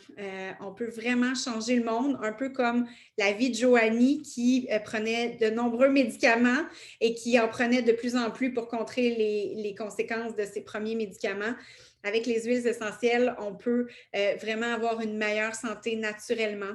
On peut vraiment changer le monde, un peu comme la vie de Joanie qui prenait de nombreux médicaments et qui en prenait de plus en plus pour contrer les conséquences de ses premiers médicaments. Avec les huiles essentielles, on peut vraiment avoir une meilleure santé naturellement.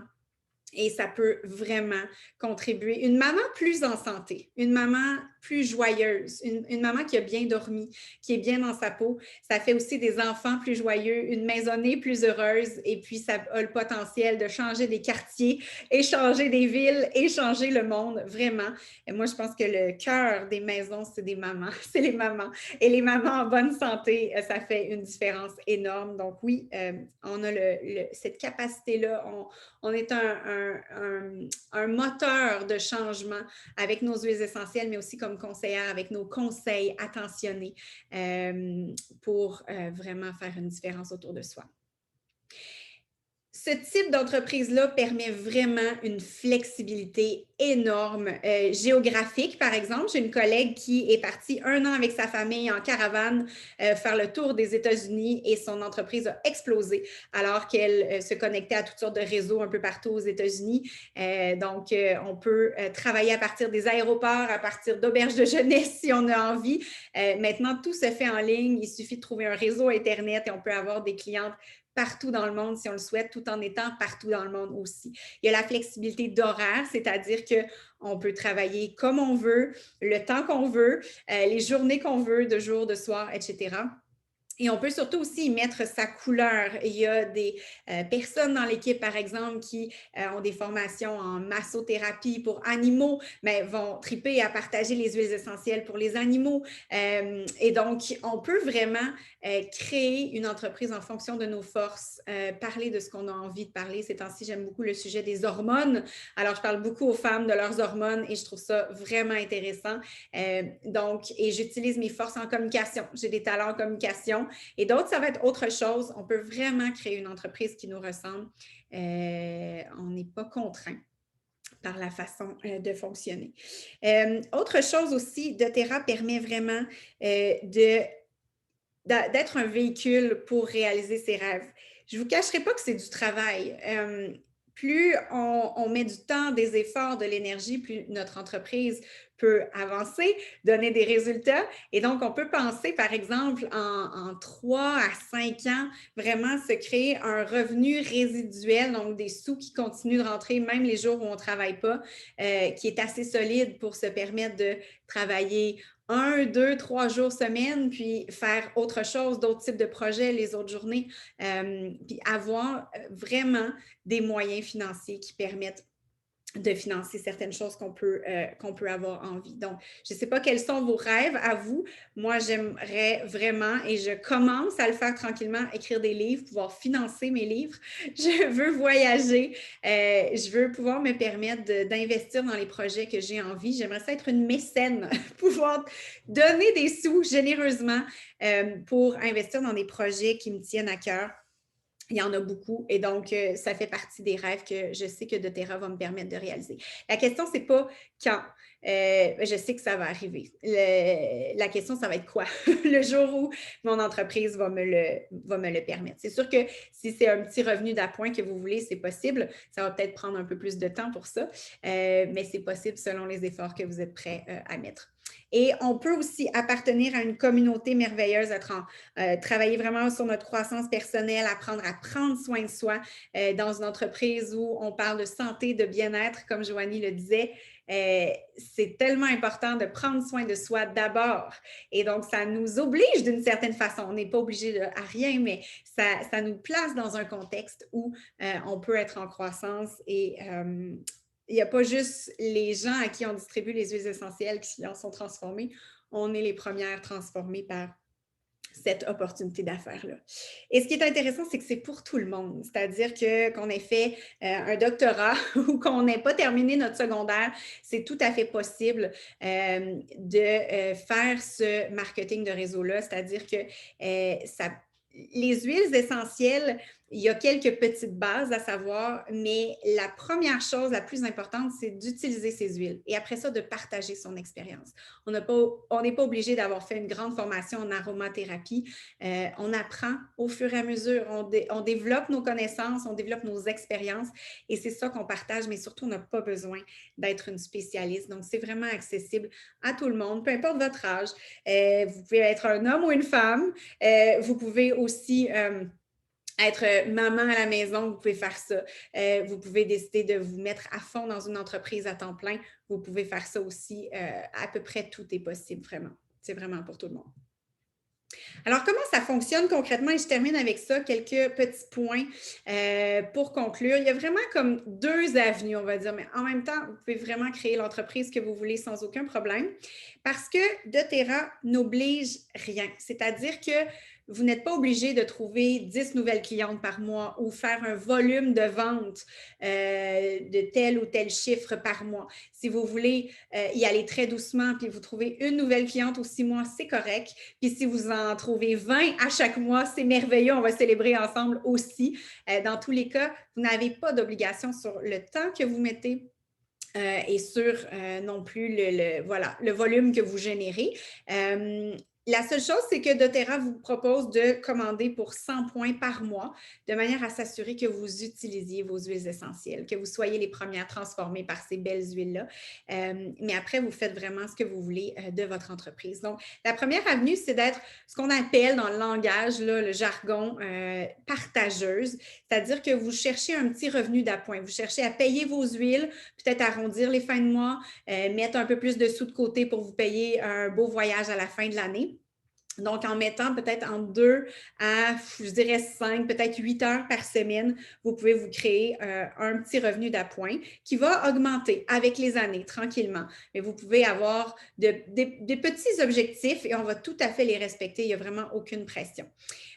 Et ça peut vraiment contribuer. Une maman plus en santé, une maman plus joyeuse, une maman qui a bien dormi, qui est bien dans sa peau, ça fait aussi des enfants plus joyeux, une maisonnée plus heureuse et puis ça a le potentiel de changer des quartiers et changer des villes et changer le monde, vraiment. Et moi, je pense que le cœur des maisons, c'est des mamans, c'est les mamans. Et les mamans en bonne santé, ça fait une différence énorme. Donc oui, on a cette capacité-là, on est un moteur de changement avec nos huiles essentielles, mais aussi comme conseillère avec nos conseils attentionnés pour vraiment faire une différence autour de soi. Ce type d'entreprise-là permet vraiment une flexibilité énorme géographique. Par exemple, j'ai une collègue qui est partie 1 an avec sa famille en caravane faire le tour des États-Unis et son entreprise a explosé alors qu'elle se connectait à toutes sortes de réseaux un peu partout aux États-Unis. Donc, on peut travailler à partir des aéroports, à partir d'auberges de jeunesse si on a envie. Maintenant, tout se fait en ligne. Il suffit de trouver un réseau Internet et on peut avoir des clientes partout dans le monde si on le souhaite, tout en étant partout dans le monde aussi. Il y a la flexibilité d'horaire, c'est-à-dire qu'on peut travailler comme on veut, le temps qu'on veut, les journées qu'on veut, de jour, de soir, etc. Et on peut surtout aussi y mettre sa couleur. Il y a des personnes dans l'équipe, par exemple, qui ont des formations en massothérapie pour animaux, mais vont triper à partager les huiles essentielles pour les animaux. Et donc, on peut vraiment créer une entreprise en fonction de nos forces, parler de ce qu'on a envie de parler. Ces temps-ci, j'aime beaucoup le sujet des hormones. Alors, je parle beaucoup aux femmes de leurs hormones et je trouve ça vraiment intéressant. Donc, et j'utilise mes forces en communication. J'ai des talents en communication. Et d'autres, ça va être autre chose. On peut vraiment créer une entreprise qui nous ressemble. On n'est pas contraint par la façon de fonctionner. Autre chose aussi, doTERRA permet vraiment d'être un véhicule pour réaliser ses rêves. Je ne vous cacherai pas que c'est du travail. plus on met du temps, des efforts, de l'énergie, plus notre entreprise peut avancer, donner des résultats. Et donc, on peut penser, par exemple, en 3 à 5 ans, vraiment se créer un revenu résiduel, donc des sous qui continuent de rentrer même les jours où on ne travaille pas, qui est assez solide pour se permettre de travailler 1, 2, 3 jours semaine, puis faire autre chose, d'autres types de projets les autres journées, puis avoir vraiment des moyens financiers qui permettent de financer certaines choses qu'on peut avoir envie. Donc, je ne sais pas quels sont vos rêves à vous. Moi, j'aimerais vraiment, et je commence à le faire tranquillement, écrire des livres, pouvoir financer mes livres. Je veux voyager. Je veux pouvoir me permettre d'investir dans les projets que j'ai envie. J'aimerais ça être une mécène, pouvoir donner des sous généreusement pour investir dans des projets qui me tiennent à cœur. Il y en a beaucoup et donc, ça fait partie des rêves que je sais que doTERRA va me permettre de réaliser. La question, ce n'est pas quand. Je sais que ça va arriver. La question, ça va être quoi? Le jour où mon entreprise va me le permettre. C'est sûr que si c'est un petit revenu d'appoint que vous voulez, c'est possible. Ça va peut-être prendre un peu plus de temps pour ça, mais c'est possible selon les efforts que vous êtes prêts à mettre. Et on peut aussi appartenir à une communauté merveilleuse, travailler vraiment sur notre croissance personnelle, apprendre à prendre soin de soi dans une entreprise où on parle de santé, de bien-être, comme Joanie le disait. C'est tellement important de prendre soin de soi d'abord. Et donc, ça nous oblige d'une certaine façon. On n'est pas obligé à rien, mais ça nous place dans un contexte où on peut être en croissance et il n'y a pas juste les gens à qui on distribue les huiles essentielles qui en sont transformées. On est les premières transformées par cette opportunité d'affaires-là. Et ce qui est intéressant, c'est que c'est pour tout le monde. C'est-à-dire qu'on ait fait un doctorat ou qu'on n'ait pas terminé notre secondaire, c'est tout à fait possible de faire ce marketing de réseau-là. C'est-à-dire que les huiles essentielles, il y a quelques petites bases à savoir, mais la première chose, la plus importante, c'est d'utiliser ces huiles et après ça, de partager son expérience. On n'est pas obligé d'avoir fait une grande formation en aromathérapie. On apprend au fur et à mesure. On développe nos connaissances, on développe nos expériences et c'est ça qu'on partage, mais surtout, on n'a pas besoin d'être une spécialiste. Donc, c'est vraiment accessible à tout le monde, peu importe votre âge. Vous pouvez être un homme ou une femme. Vous pouvez aussi être maman à la maison, vous pouvez faire ça. Vous pouvez décider de vous mettre à fond dans une entreprise à temps plein. Vous pouvez faire ça aussi. À peu près tout est possible, vraiment. C'est vraiment pour tout le monde. Alors, comment ça fonctionne concrètement? Et je termine avec ça, quelques petits points pour conclure. Il y a vraiment comme 2 avenues, on va dire, mais en même temps, vous pouvez vraiment créer l'entreprise que vous voulez sans aucun problème parce que doTERRA n'oblige rien. C'est-à-dire que vous n'êtes pas obligé de trouver 10 nouvelles clientes par mois ou faire un volume de vente de tel ou tel chiffre par mois. Si vous voulez y aller très doucement puis vous trouvez une nouvelle cliente aux 6 mois, c'est correct. Puis si vous en trouvez 20 à chaque mois, c'est merveilleux. On va célébrer ensemble aussi. Dans tous les cas, vous n'avez pas d'obligation sur le temps que vous mettez. Et sur non plus le volume que vous générez. La seule chose, c'est que doTERRA vous propose de commander pour 100 points par mois de manière à s'assurer que vous utilisiez vos huiles essentielles, que vous soyez les premières transformées par ces belles huiles-là. Mais après, vous faites vraiment ce que vous voulez de votre entreprise. Donc, la première avenue, c'est d'être ce qu'on appelle dans le langage, là, le jargon, partageuse, c'est-à-dire que vous cherchez un petit revenu d'appoint. Vous cherchez à payer vos huiles, peut-être arrondir les fins de mois, mettre un peu plus de sous de côté pour vous payer un beau voyage à la fin de l'année. Donc, en mettant peut-être en 2 à, je dirais 5, peut-être 8 heures par semaine, vous pouvez vous créer un petit revenu d'appoint qui va augmenter avec les années, tranquillement. Mais vous pouvez avoir des petits objectifs et on va tout à fait les respecter. Il n'y a vraiment aucune pression.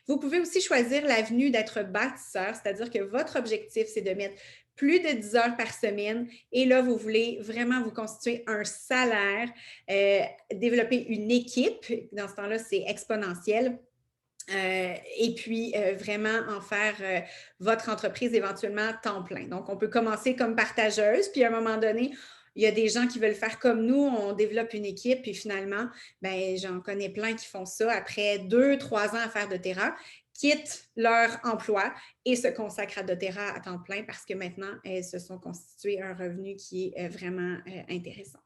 Vous pouvez aussi choisir l'avenue d'être bâtisseur, c'est-à-dire que votre objectif, c'est de mettre plus de 10 heures par semaine. Et là, vous voulez vraiment vous constituer un salaire, développer une équipe. Dans ce temps-là, c'est exponentiel. Et puis, vraiment en faire votre entreprise éventuellement temps plein. Donc, on peut commencer comme partageuse, puis à un moment donné, il y a des gens qui veulent faire comme nous, on développe une équipe, puis finalement, j'en connais plein qui font ça après 2, 3 ans à faire doTERRA. quittent leur emploi et se consacrent à doTERRA à temps plein parce que maintenant, elles se sont constituées un revenu qui est vraiment intéressant.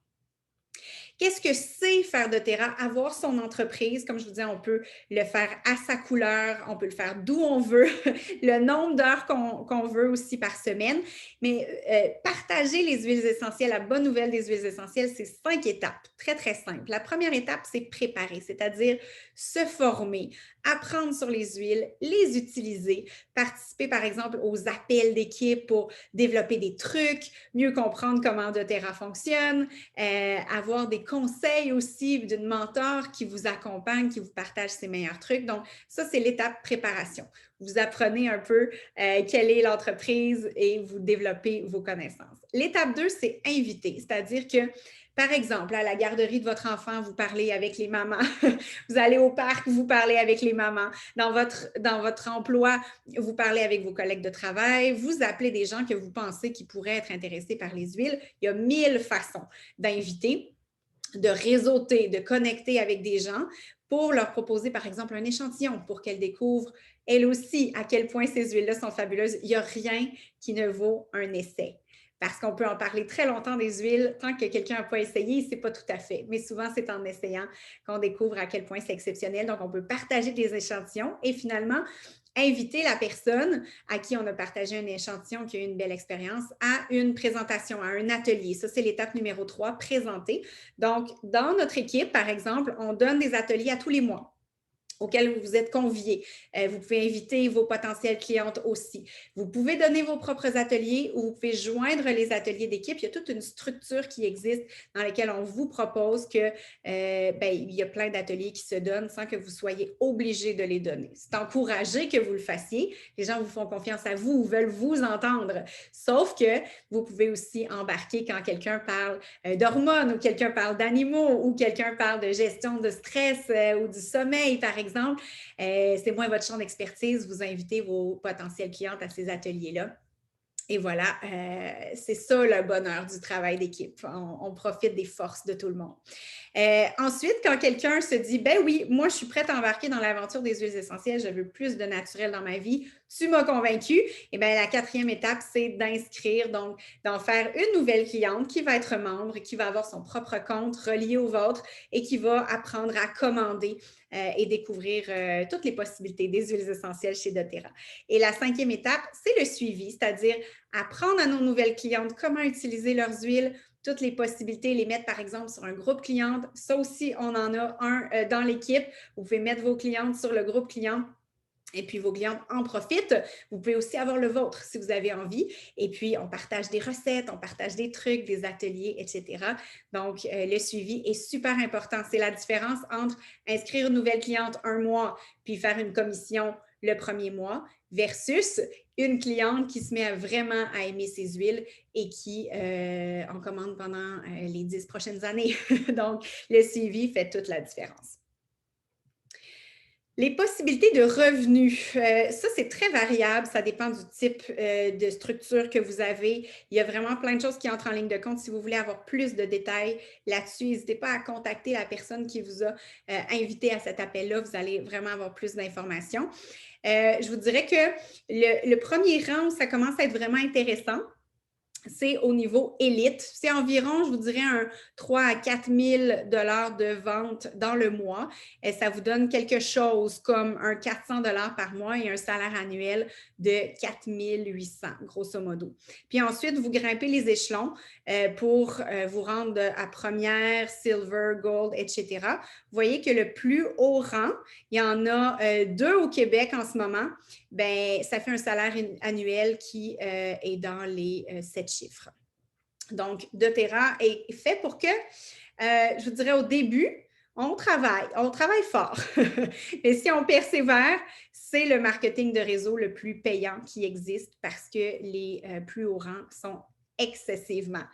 Qu'est-ce que c'est faire doTERRA? Avoir son entreprise, comme je vous disais, on peut le faire à sa couleur, on peut le faire d'où on veut, le nombre d'heures qu'on veut aussi par semaine. Mais partager les huiles essentielles, la bonne nouvelle des huiles essentielles, c'est 5 étapes, très, très simples. La première étape, c'est préparer, c'est-à-dire se former, apprendre sur les huiles, les utiliser, participer par exemple aux appels d'équipe pour développer des trucs, mieux comprendre comment doTERRA fonctionne, avoir des conseils aussi d'une mentor qui vous accompagne, qui vous partage ses meilleurs trucs. Donc, ça, c'est l'étape préparation. Vous apprenez un peu quelle est l'entreprise et vous développez vos connaissances. L'étape 2, c'est inviter, c'est-à-dire que par exemple, à la garderie de votre enfant, vous parlez avec les mamans. Vous allez au parc, vous parlez avec les mamans. Dans votre emploi, vous parlez avec vos collègues de travail. Vous appelez des gens que vous pensez qui pourraient être intéressés par les huiles. Il y a 1000 façons d'inviter, de réseauter, de connecter avec des gens pour leur proposer, par exemple, un échantillon pour qu'elles découvrent, elles aussi, à quel point ces huiles-là sont fabuleuses. Il n'y a rien qui ne vaut un essai. Parce qu'on peut en parler très longtemps des huiles, tant que quelqu'un n'a pas essayé, c'est pas tout à fait. Mais souvent, c'est en essayant qu'on découvre à quel point c'est exceptionnel. Donc, on peut partager des échantillons et finalement, inviter la personne à qui on a partagé un échantillon, qui a eu une belle expérience, à une présentation, à un atelier. Ça, c'est l'étape numéro 3, présenter. Donc, dans notre équipe, par exemple, on donne des ateliers à tous les mois auxquels vous êtes conviés. Vous pouvez inviter vos potentielles clientes aussi. Vous pouvez donner vos propres ateliers ou vous pouvez joindre les ateliers d'équipe. Il y a toute une structure qui existe dans laquelle on vous propose que il y a plein d'ateliers qui se donnent sans que vous soyez obligé de les donner. C'est encouragé que vous le fassiez. Les gens vous font confiance à vous ou veulent vous entendre. Sauf que vous pouvez aussi embarquer quand quelqu'un parle d'hormones ou quelqu'un parle d'animaux ou quelqu'un parle de gestion de stress ou du sommeil, par exemple. C'est moins votre champ d'expertise, vous invitez vos potentielles clientes à ces ateliers-là. Et voilà, c'est ça le bonheur du travail d'équipe. On profite des forces de tout le monde. Ensuite, quand quelqu'un se dit, ben oui, moi, je suis prête à embarquer dans l'aventure des huiles essentielles, je veux plus de naturel dans ma vie, tu m'as convaincu. Et bien, la 4e étape, c'est d'inscrire, donc d'en faire une nouvelle cliente qui va être membre, qui va avoir son propre compte relié au vôtre et qui va apprendre à commander et découvrir toutes les possibilités des huiles essentielles chez doTERRA. Et la 5e étape, c'est le suivi, c'est-à-dire apprendre à nos nouvelles clientes comment utiliser leurs huiles, toutes les possibilités, les mettre par exemple sur un groupe cliente. Ça aussi, on en a un dans l'équipe. Vous pouvez mettre vos clientes sur le groupe client. Et puis, vos clientes en profitent. Vous pouvez aussi avoir le vôtre si vous avez envie. Et puis, on partage des recettes, on partage des trucs, des ateliers, etc. Donc, le suivi est super important. C'est la différence entre inscrire une nouvelle cliente un mois puis faire une commission le premier mois versus une cliente qui se met vraiment à aimer ses huiles et qui en commande pendant les 10 prochaines années. Donc, le suivi fait toute la différence. Les possibilités de revenus, ça, c'est très variable. Ça dépend du type de structure que vous avez. Il y a vraiment plein de choses qui entrent en ligne de compte. Si vous voulez avoir plus de détails là-dessus, n'hésitez pas à contacter la personne qui vous a invité à cet appel-là. Vous allez vraiment avoir plus d'informations. Je vous dirais que le premier rang où ça commence à être vraiment intéressant, c'est au niveau élite. C'est environ, je vous dirais, un 3 à 4 000 $ de vente dans le mois. Et ça vous donne quelque chose comme un 400 $ par mois et un salaire annuel de 4 800, grosso modo. Puis ensuite, vous grimpez les échelons pour vous rendre à première, silver, gold, etc. Vous voyez que le plus haut rang, il y en a 2 au Québec en ce moment. Bien, ça fait un salaire annuel qui est dans les 7 chiffres. Donc, doTERRA est fait pour que, je vous dirais au début, on travaille fort. Mais si on persévère, c'est le marketing de réseau le plus payant qui existe parce que les plus hauts rangs sont excessivement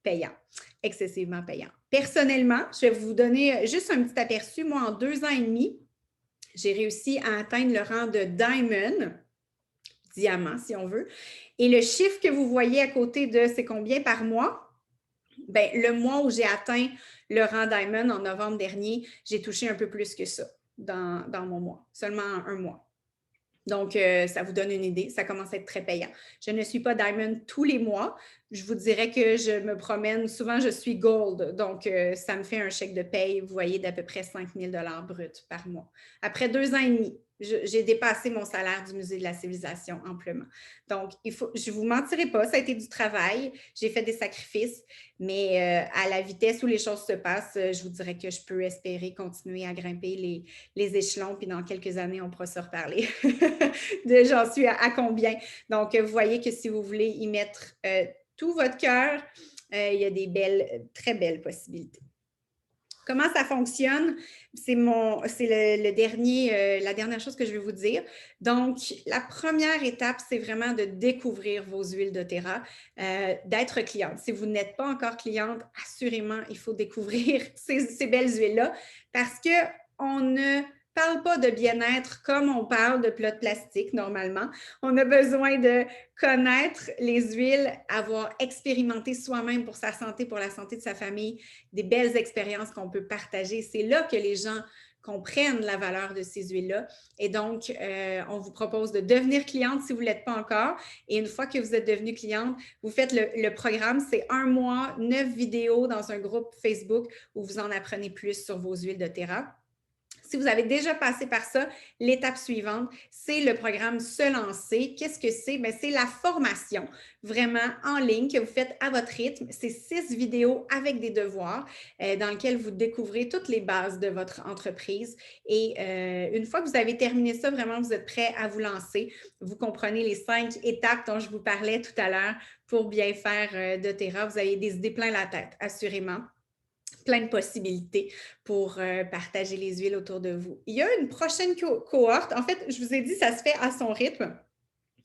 payants. Excessivement payants. Personnellement, je vais vous donner juste un petit aperçu. Moi, en 2 ans et demi, j'ai réussi à atteindre le rang de Diamond, diamant si on veut. Et le chiffre que vous voyez à côté de c'est combien par mois? Bien, le mois où j'ai atteint le rang Diamond en novembre dernier, j'ai touché un peu plus que ça dans mon mois, seulement un mois. Donc, ça vous donne une idée. Ça commence à être très payant. Je ne suis pas Diamond tous les mois. Je vous dirais que je me promène. Souvent, je suis Gold. Donc, ça me fait un chèque de paye, vous voyez, d'à peu près 5 000 brut par mois. Après 2 ans et demi, j'ai dépassé mon salaire du Musée de la civilisation amplement. Donc, je ne vous mentirai pas, ça a été du travail. J'ai fait des sacrifices, mais à la vitesse où les choses se passent, je vous dirais que je peux espérer continuer à grimper les échelons, puis dans quelques années, on pourra se reparler. J'en suis à combien. Donc, vous voyez que si vous voulez y mettre tout votre cœur, il y a des très belles possibilités. Comment ça fonctionne? C'est la dernière chose que je vais vous dire. Donc, la première étape, c'est vraiment de découvrir vos huiles doTERRA, d'être cliente. Si vous n'êtes pas encore cliente, assurément, il faut découvrir ces belles huiles-là parce qu'on ne parle pas de bien-être comme on parle de plats de plastique normalement. On a besoin de connaître les huiles, avoir expérimenté soi-même pour sa santé, pour la santé de sa famille, des belles expériences qu'on peut partager. C'est là que les gens comprennent la valeur de ces huiles-là. Et donc, on vous propose de devenir cliente si vous ne l'êtes pas encore. Et une fois que vous êtes devenue cliente, vous faites le programme. C'est 1 mois, 9 vidéos dans un groupe Facebook où vous en apprenez plus sur vos huiles doTERRA. Si vous avez déjà passé par ça, l'étape suivante, c'est le programme Se lancer. Qu'est-ce que c'est? Bien, c'est la formation vraiment en ligne que vous faites à votre rythme. C'est 6 vidéos avec des devoirs dans lesquels vous découvrez toutes les bases de votre entreprise. Et une fois que vous avez terminé ça, vraiment, vous êtes prêt à vous lancer. Vous comprenez les 5 étapes dont je vous parlais tout à l'heure pour bien faire doTERRA. Vous avez des idées plein la tête, assurément. Plein de possibilités pour partager les huiles autour de vous. Il y a une prochaine cohorte. En fait, je vous ai dit, ça se fait à son rythme.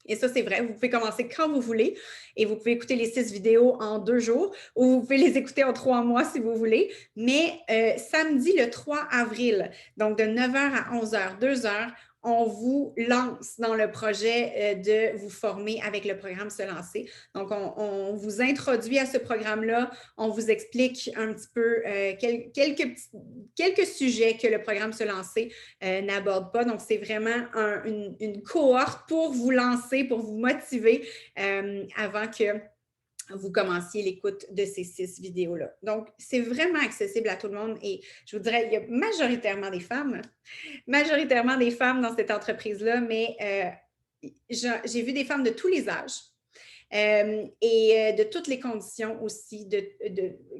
Et ça, c'est vrai. Vous pouvez commencer quand vous voulez et vous pouvez écouter les 6 vidéos en 2 jours ou vous pouvez les écouter en 3 mois si vous voulez. Mais samedi, le 3 avril, donc de 9h à 11h, 2 heures, on vous lance dans le projet de vous former avec le programme Se lancer. Donc, on vous introduit à ce programme-là. On vous explique un petit peu quelques sujets que le programme Se lancer n'aborde pas. Donc, c'est vraiment une cohorte pour vous lancer, pour vous motiver avant que vous commenciez l'écoute de ces 6 vidéos-là. Donc, c'est vraiment accessible à tout le monde et je vous dirais, il y a majoritairement des femmes dans cette entreprise-là, mais j'ai vu des femmes de tous les âges et de toutes les conditions aussi,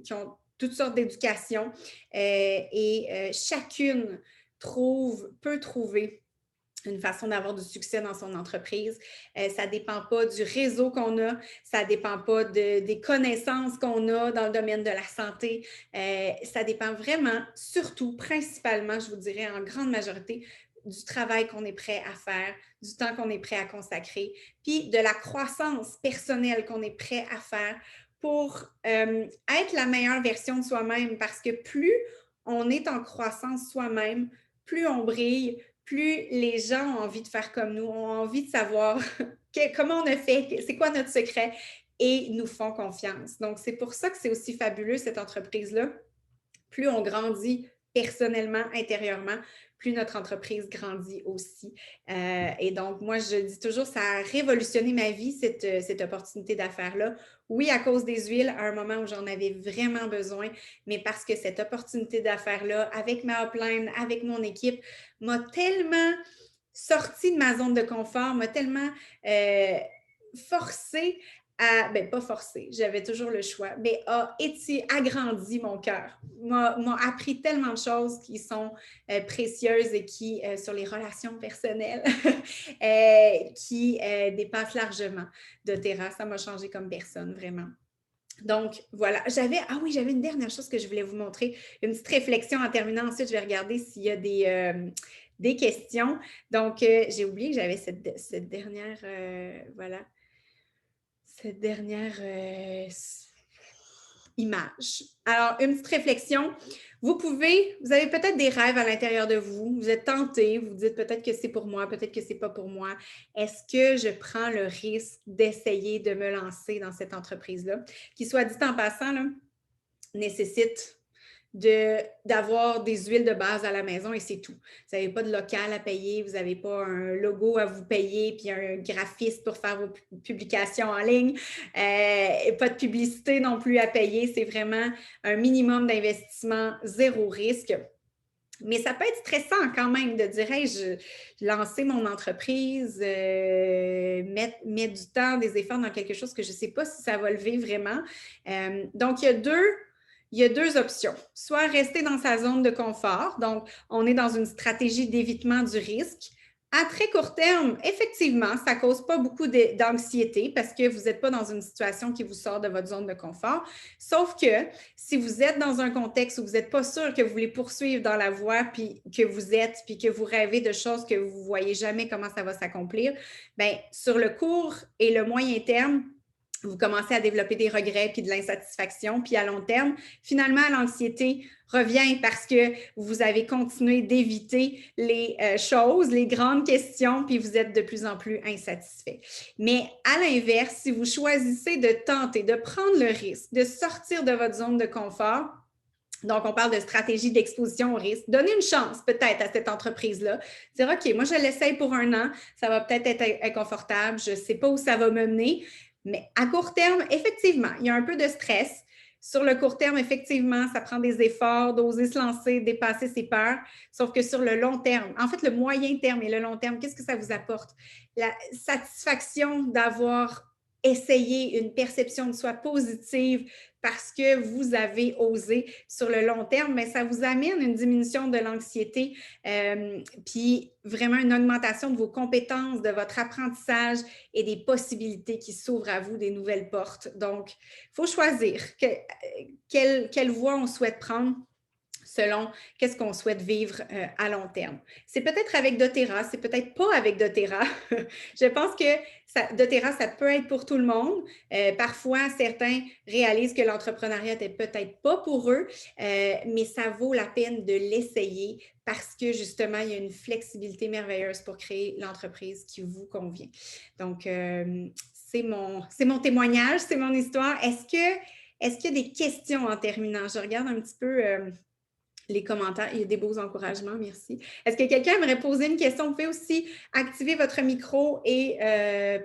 qui ont toutes sortes d'éducation et chacune peut trouver une façon d'avoir du succès dans son entreprise. Ça ne dépend pas du réseau qu'on a, ça ne dépend pas des connaissances qu'on a dans le domaine de la santé. Ça dépend vraiment, surtout, principalement, je vous dirais en grande majorité, du travail qu'on est prêt à faire, du temps qu'on est prêt à consacrer, puis de la croissance personnelle qu'on est prêt à faire pour être la meilleure version de soi-même. Parce que plus on est en croissance soi-même, plus on brille, plus les gens ont envie de faire comme nous, ont envie de savoir comment on a fait, c'est quoi notre secret et nous font confiance. Donc, c'est pour ça que c'est aussi fabuleux, cette entreprise-là. Plus on grandit personnellement, intérieurement, plus notre entreprise grandit aussi. Et donc, moi, je dis toujours, ça a révolutionné ma vie, cette opportunité d'affaires-là. Oui, à cause des huiles, à un moment où j'en avais vraiment besoin, mais parce que cette opportunité d'affaires-là, avec ma upline, avec mon équipe, m'a tellement sortie de ma zone de confort, m'a tellement forcée pas forcé, j'avais toujours le choix, mais a agrandi mon cœur, m'a appris tellement de choses qui sont précieuses et qui, sur les relations personnelles, qui dépassent largement doTERRA. Ça m'a changé comme personne, vraiment. Donc, voilà. J'avais une dernière chose que je voulais vous montrer, une petite réflexion en terminant. Ensuite, je vais regarder s'il y a des questions. Donc, j'ai oublié que j'avais cette dernière, cette dernière image. Alors, une petite réflexion. Vous avez peut-être des rêves à l'intérieur de vous. Vous êtes tenté, vous dites peut-être que c'est pour moi, peut-être que c'est pas pour moi. Est-ce que je prends le risque d'essayer de me lancer dans cette entreprise-là? Qui, soit dit en passant, là, nécessite d'avoir des huiles de base à la maison et c'est tout. Vous n'avez pas de local à payer, vous n'avez pas un logo à vous payer, puis un graphiste pour faire vos publications en ligne, et pas de publicité non plus à payer. C'est vraiment un minimum d'investissement, zéro risque. Mais ça peut être stressant quand même de dire, hey, je lancer mon entreprise, mettre du temps, des efforts dans quelque chose que je ne sais pas si ça va lever vraiment. Donc, il y a deux options. Soit rester dans sa zone de confort. Donc, on est dans une stratégie d'évitement du risque. À très court terme, effectivement, ça ne cause pas beaucoup d'anxiété parce que vous n'êtes pas dans une situation qui vous sort de votre zone de confort. Sauf que si vous êtes dans un contexte où vous n'êtes pas sûr que vous voulez poursuivre dans la voie puis que vous êtes, puis que vous rêvez de choses que vous ne voyez jamais comment ça va s'accomplir, bien, sur le court et le moyen terme, vous commencez à développer des regrets puis de l'insatisfaction. Puis à long terme, finalement, l'anxiété revient parce que vous avez continué d'éviter les choses, les grandes questions, puis vous êtes de plus en plus insatisfait. Mais à l'inverse, si vous choisissez de tenter, de prendre le risque, de sortir de votre zone de confort, donc, on parle de stratégie d'exposition au risque. Donnez une chance peut-être à cette entreprise-là. Dire, OK, moi, je l'essaye pour 1 an. Ça va peut-être être inconfortable. Je ne sais pas où ça va me mener. Mais à court terme, effectivement, il y a un peu de stress. Sur le court terme, effectivement, ça prend des efforts, d'oser se lancer, dépasser ses peurs. Sauf que sur le long terme, en fait, le moyen terme et le long terme, qu'est-ce que ça vous apporte? La satisfaction d'avoir essayé une perception de soi positive parce que vous avez osé sur le long terme, mais ça vous amène une diminution de l'anxiété, puis vraiment une augmentation de vos compétences, de votre apprentissage et des possibilités qui s'ouvrent à vous, des nouvelles portes. Donc, il faut choisir quelle voie on souhaite prendre selon qu'est-ce qu'on souhaite vivre à long terme. C'est peut-être avec doTERRA, c'est peut-être pas avec doTERRA. Je pense que doTERRA, ça peut être pour tout le monde. Parfois, certains réalisent que l'entrepreneuriat n'est peut-être pas pour eux, mais ça vaut la peine de l'essayer parce que justement, il y a une flexibilité merveilleuse pour créer l'entreprise qui vous convient. Donc, c'est mon témoignage, c'est mon histoire. Est-ce qu'il y a des questions en terminant? Je regarde un petit peu les commentaires. Il y a des beaux encouragements, merci. Est-ce que quelqu'un aimerait poser une question? Vous pouvez aussi activer votre micro et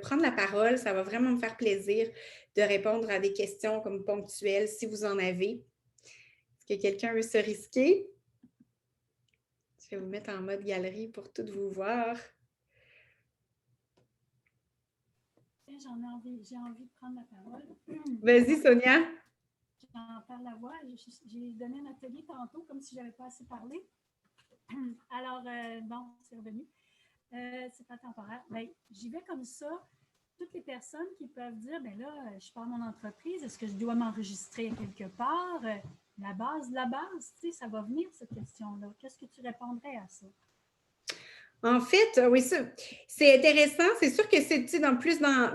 prendre la parole. Ça va vraiment me faire plaisir de répondre à des questions comme ponctuelles, si vous en avez. Est-ce que quelqu'un veut se risquer? Je vais vous mettre en mode galerie pour toutes vous voir. J'ai envie de prendre la parole. Vas-y, Sonia. J'en perds la voix. J'ai donné un atelier tantôt, comme si je n'avais pas assez parlé. Alors, bon, c'est revenu. C'est pas temporaire. Ben, j'y vais comme ça. Toutes les personnes qui peuvent dire, ben là, je pars mon entreprise, est-ce que je dois m'enregistrer quelque part? La base, tu sais, ça va venir, cette question-là. Qu'est-ce que tu répondrais à ça? En fait, oui, c'est intéressant. C'est sûr que c'est plus dans